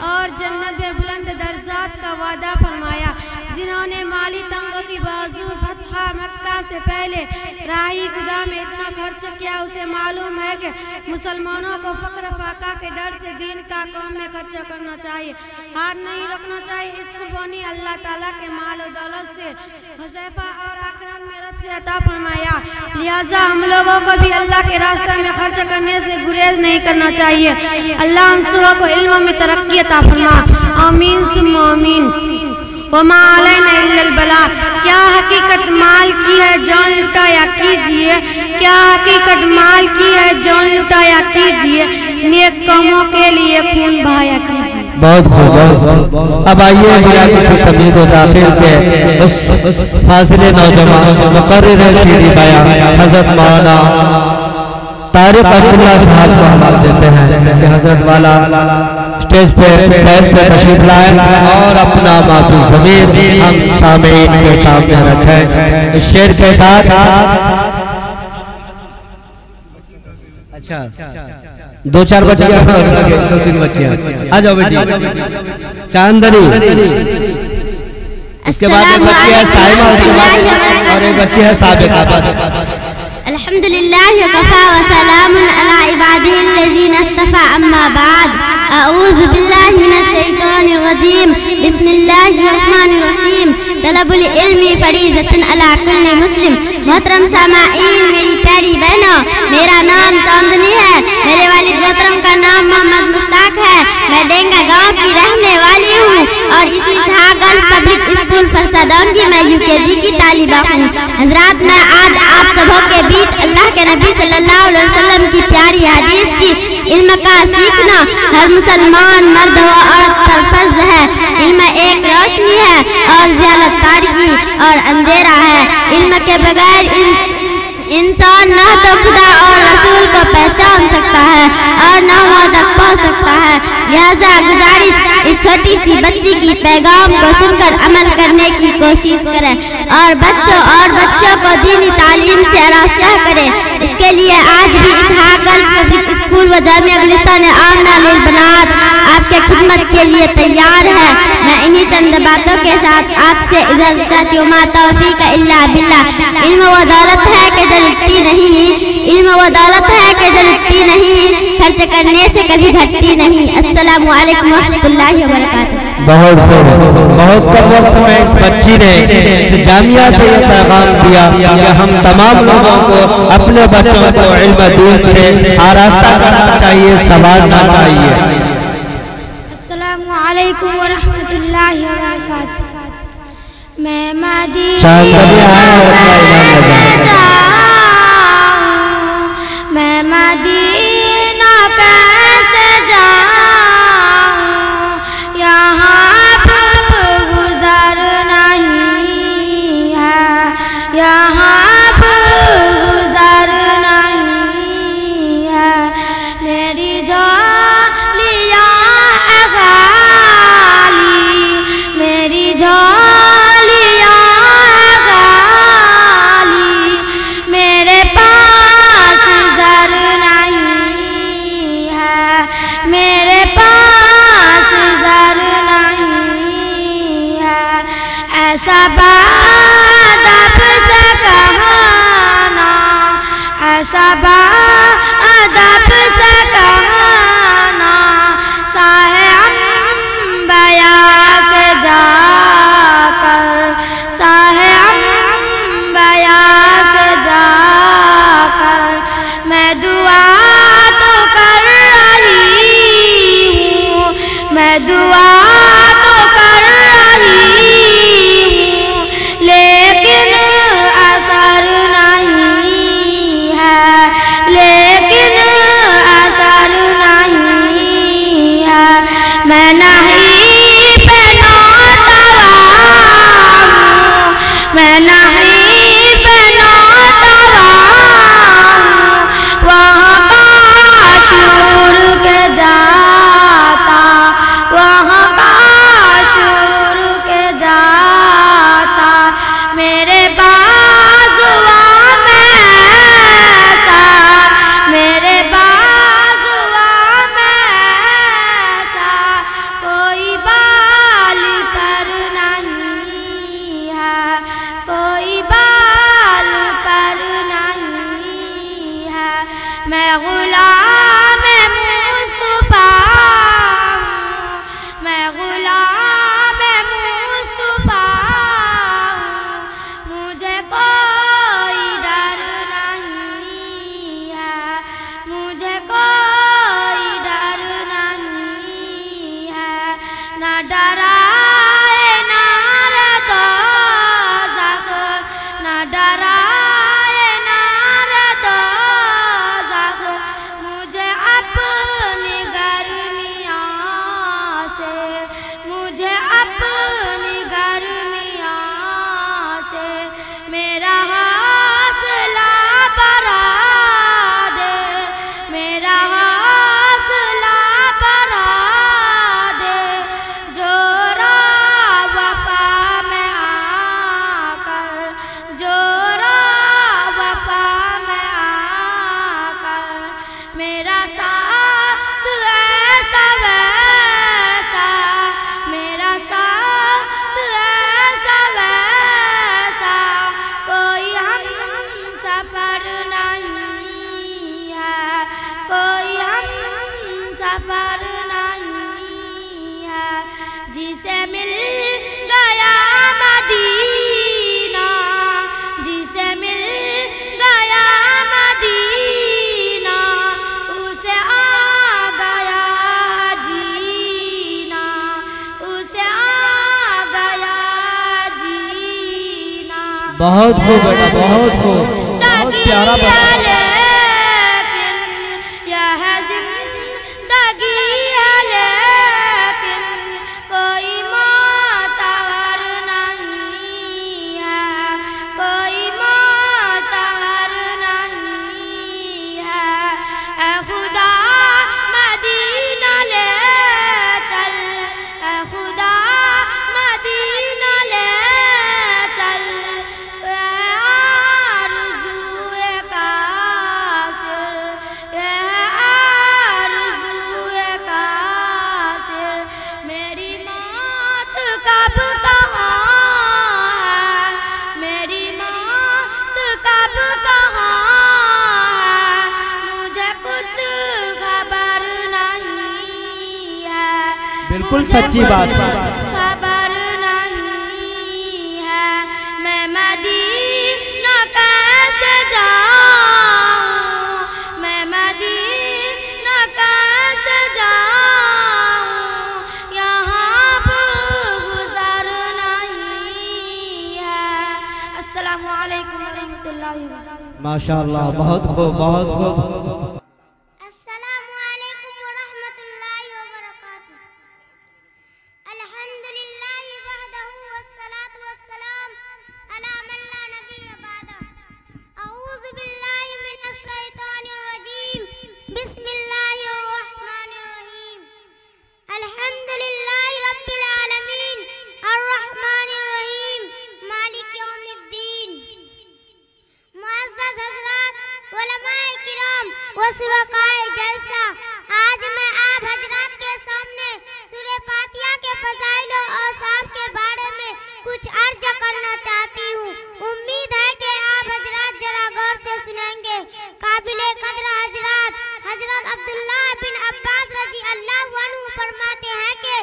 और जन्नत में बुलंद दर्जात का वादा फरमाया, जिन्होंने माली तंगों की बाजू फतहा मक्का से पहले राही खुदा में इतना खर्च किया, उसे मालूम है कि मुसलमानों को फक्र फाका के डर से दीन का काम में खर्च करना चाहिए, हाथ नहीं रखना चाहिए। इस कुर्बानी अल्लाह ताला के माल और दौलत से हुज़ैफा और आखिरत में रब से अता फरमाया, लिहाजा हम लोगों को भी अल्लाह के रास्ते में खर्च करने से गुरेज नहीं करना चाहिए। अल्लाह हम सब को इल्म में तरक्की अता फरमा, आमीन सुम्मा आमीन। वमा अलैना इल्लल बला, क्या हकीकत माल की है जान लुटाया कीजिए, क्या हकीकत माल की है जान लुटाया कीजिए, नेक कामों के लिए खून बहाया कीजिए। बहुत खूब। अब आइए मेरा किसी तमीज़ व ताख़ीर के उस फाज़िले नौजवान मुक़र्रिर शीरी बयान हज़रत मौलाना तारिक अब्दुल्ला साहब को हम देते हैं कि हज़रत वाला स्टेज पे तशरीफ लाए और अपना माफी ज़मीर हम सामीन के सामने रखें इस शेर के साथ। अच्छा दो चार बच्चियां, दो तीन बच्चियां आ जाओ बेटी। चांदनी, उसके बाद एक बच्ची है साइमा, उसके बाद और एक बच्ची है साबिका। बस अल्हम्दुलिल्लाह व कफ़ा व सलामुन अला इबादिहिल्लज़ीना इस्तफ़ा, अम्मा बाद, अऊज़ु बिल्लाहि मिनश शैतानिर रजीम, बिस्मिल्लाहिर रहमानिर रहीम। तलबुल इल्मी फरीज़तुन अला कुल्ली मुस्लिम। मोहतरम सामाईन, मेरी प्यारी बहनों, मेरा नाम चांदनी है, मेरे वालिद मोहतरम का नाम मोहम्मद मुश्ताक है। मैं डेंगा गांव की रहने वाली हूँ और इसी गर्ल्स पब्लिक स्कूल फरसाडौंगी मैं यूकेजी की तालिबा हूँ। हजरात, मैं आज आप सबों के बीच अल्लाह के नबी सल्लल्लाहु अलैहि वसल्लम की प्यारी हदीस की इल्म का सीखना हर मुसलमान मर्द व औरत पर फर्ज है। इल्म एक रोशनी है और ज़ियालत तारीकी और अंधेरा है। इल्म के बगैर इंसान न तो खुदा और रसूल को पहचान सकता है और न वहाँ तक पहुँच सकता है। लिहाजा गुजारिश, इस छोटी सी बच्ची की पैगाम को सुनकर अमल करने की कोशिश करें और बच्चों को दीनी तालीम से आरास्ता करें। इसके लिए आज भी इसहाक गर्ल्स पब्लिक स्कूल व जामिया गुलिस्तान आमना लिल बनात आपके खिदमत के लिए तैयार है। मैं इन्हीं चंद बातों के साथ आपसे इजाज़त चाहती हूँ। मा तौफीक इल्ला बिल्लाह। इल्म व दौलत है कि जलती नहीं, इल्म व दौलत है कि जलती नहीं, खर्च करने से कभी घटती नहीं। अस्सलामु अलैकुम व रहमतुल्लाहि व बरकातुहू। बहुत कम वक्त में इस बच्ची ने इस जामिया से ये पैगाम दिया कि हम तमाम लोगों को अपने बच्चों को इल्म दीन से आरास्ता करना चाहिए, संवारना चाहिए। अस्सलामु अलैकुम व रहमतुल्लाहि व बरकातुहू। मैं मदीना कैसे जाऊं, यहाँ गुज़र नहीं है, यहाँ गुज़र नहीं है। मेरी झोलियाँ गाली, मेरी झोलियाँ गाली, मैं गुलाम मुस्तफा हूँ, मैं गुलाम मुस्तफा हूँ, मुझे कोई डर नहीं है, मुझे कोई डर नहीं है। न डराए नार दोज़ख, न डराए नार दोज़ख, मुझे अपनी गर्मियों से, मुझे अपनी गर्मियों से मेरा हौसला बढ़ा दे, मेरा हौसला बढ़ा दे। जोरा वफा में आकर, जोरा वफा में आकर मेरा साथ ऐसा वैसा, मेरा साथ ऐसा वैसा कोई हम सफर नहीं है, कोई हम सफर नहीं है। जिसे मिल गया मदीना, जिसे मिल गया मदीना, उसे आ गया जीना, उसे आ गया जीना। बहुत खूब बेटा, बहुत खूब, बहुत प्यारा बना। लेकिन यह जिंदगी है, लेकिन कोई मोतबर नहीं है, कोई मोतबर नहीं है। ऐ खुदा मदीना ले चल, ऐ खुदा मदीना ले चल। यह आरज़ूए कासिर, यह आरज़ूए कासिर। मेरी मौत कब कहाँ है, मेरी मौत कब कहाँ है, मुझे कुछ खबर नहीं है, बिल्कुल मुझे सच्ची कुछ बात है। खबर नहीं है। मैं मदीना कैसे जाऊँ, मैं मदीना कैसे जाऊँ, यहाँ गुज़र नहीं है। अस्सलामु अलैकुम व रहमतुल्लाहि व बरकातुहू। माशाअल्लाह, बहुत खूब, बहुत खूब। अस्सलामु अलैकुम व रहमतुल्लाहि व बरकातुहू। अल्हम्दुलिल्लाहि वहदहु वस्सलातु वस्सलाम अला मन ला नबिय्य बअदह। अऊज़ु बिल्लाहि मिनश शैतानिर रजीम। बिस्मिल्लाहिर रहमानिर रहीम। अल्हम्दुलिल्लाहि रब्बिल आलमीन अर्रहमानिर रहीम मालिक यौमिद्दीन। मुअज़्ज़ज़ हज़रात, उलमाए किराम व शुरकाए जलसा, आज मैं आप हजरात के सामने सूरह फातिहा के फज़ाइल और औसाफ के बारे में कुछ अर्ज करना चाहती हूँ। उम्मीद है कि आप हजरात जरा गौर से सुनेंगे। काबिले कदर हजरात, हजरत अब्दुल्लाह बिन अब्बास रजी अल्लाह अन्हु फरमाते हैं कि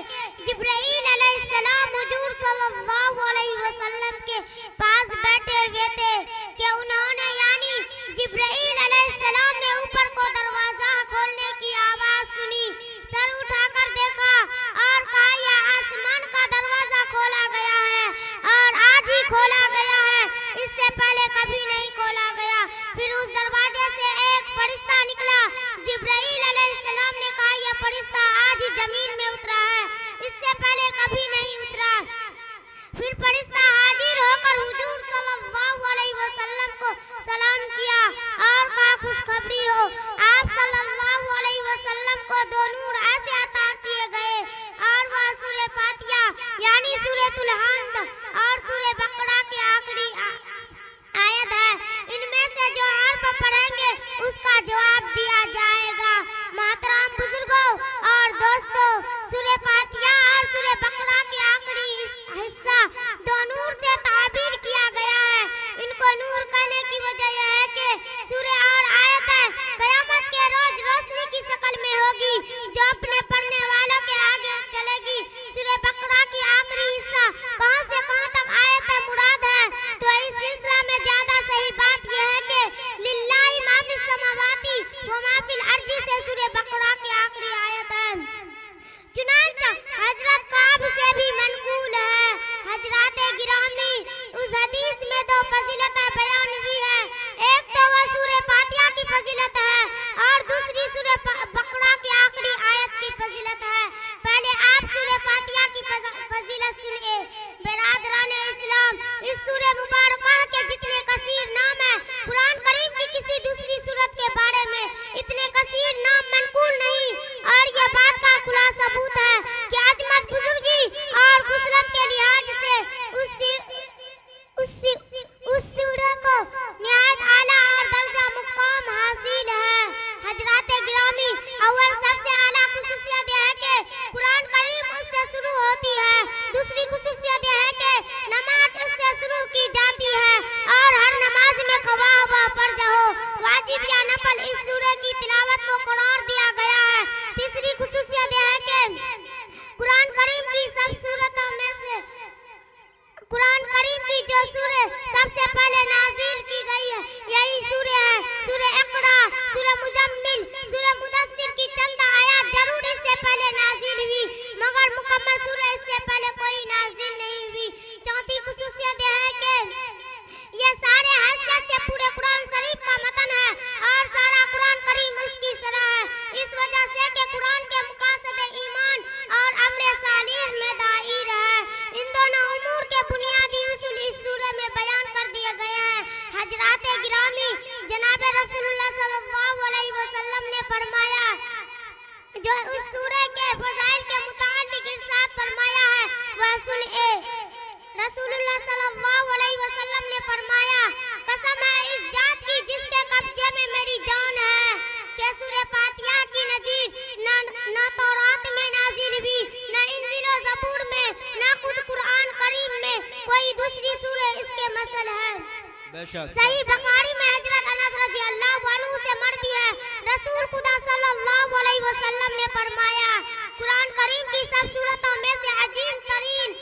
जिब्राईल अलैहिस्सलाम हुजूर सल्लल्लाहु अलैहि वसल्लम के पास बैठे हुए थे कि उन्होंने यानी जिब्राईल अलैहिस्सलाम ने ऊपर को दरवाजा खोलने की आवाज सुनी। सर उठाकर देखा और कहा यह आसमान का दरवाजा खोला गया है और आज ही खोला गया है, इससे पहले कभी नहीं खोला गया। फिर उस दरवाजे से एक फरिश्ता निकला। जिब्राईल अलैहिस्सलाम ने कहा यह फरिश्ता आज ही जमीन में उतरा है, इससे पहले कभी नहीं उतरा। फिर फरिश्ता हाजिर होकर हुजूर सल्लल्लाहु अलैहि वसल्लम को सलाम किया और कहा खुशखबरी हो, आप सल्लल्लाहु अलैहि वसल्लम को दो नूर ऐसे अता किए गए और वह सूरह फातिहा यानी सूरतुल हम्द और सूरह बकरा के आखिरी आयत है। इनमें से जो हर्फ पढ़ेंगे उसका जवाब दिया जाएगा। मोहतरम बुजुर्गों और दोस्तों, सूरह फातिहा और सूरह बकरा के आखिरी हिस्सा दो नूर से ताबीर किया गया है। इनको नूर कहने की वजह यह है कि सूरह और आयत है, क़यामत वाजिब या नफल इस सूरह की तिलावत को करार दिया गया है। तीसरी खुसूसियत यह है कि कुरान करीम की सब सूरतों में से कुरान करीम की जो सूरह सबसे पहले नाज़िल की गई है यही सूरह है सूरह इक़रा। सूरह मुज़म्मिल, सूरह मुदस्सिर की चंद आयत जरूर इससे पहले नाज़िल हुई, मगर मुकम्मल सूरह इससे पहले कोई नाज़िल नहीं हुई। चौथी खुसूसियत यह है कि ये सारे हैसियत से पूरे कुरान शरीफ का मतन है और सारा कुरान करीम उसकी शरह है। इस वजह से कि कुरान के मुकासद ईमान और अमल सालिह में दायर है। इन दोनों उमूर के बुनियादी उसूल इस सूरह में बयान कर दिए गए हैं। हजरात गिरामी जनाब रसूलुल्लाह सल्लल्लाहु अलैहि वसल्लम ने फरमाया, जो उस सूरह के फज़ाइल के मुताल्लिक इरशाद फरमाया है वह सुनिए। रसूलुल्लाह सल्लल्लाहु अलैहि वसल्लम ने फरमाया, कसम है इस जात की जिसके कब्जे में मेरी जान है कि सूरह फातिहा की नज़ीर न तौरात में नाज़िल हुई, न इंजील और ज़बूर में, न खुद कुरान करीम में कोई दूसरी सूरह इसके मसल है। सही बुखारी में हजरत अनस रज़ियल्लाहु अन्हु से मरवी है, रसूल खुदा सल्लल्लाहु अलैहि वसल्लम ने फरमाया, कुरान करीम की सब सूरतों में से अजीम तरीन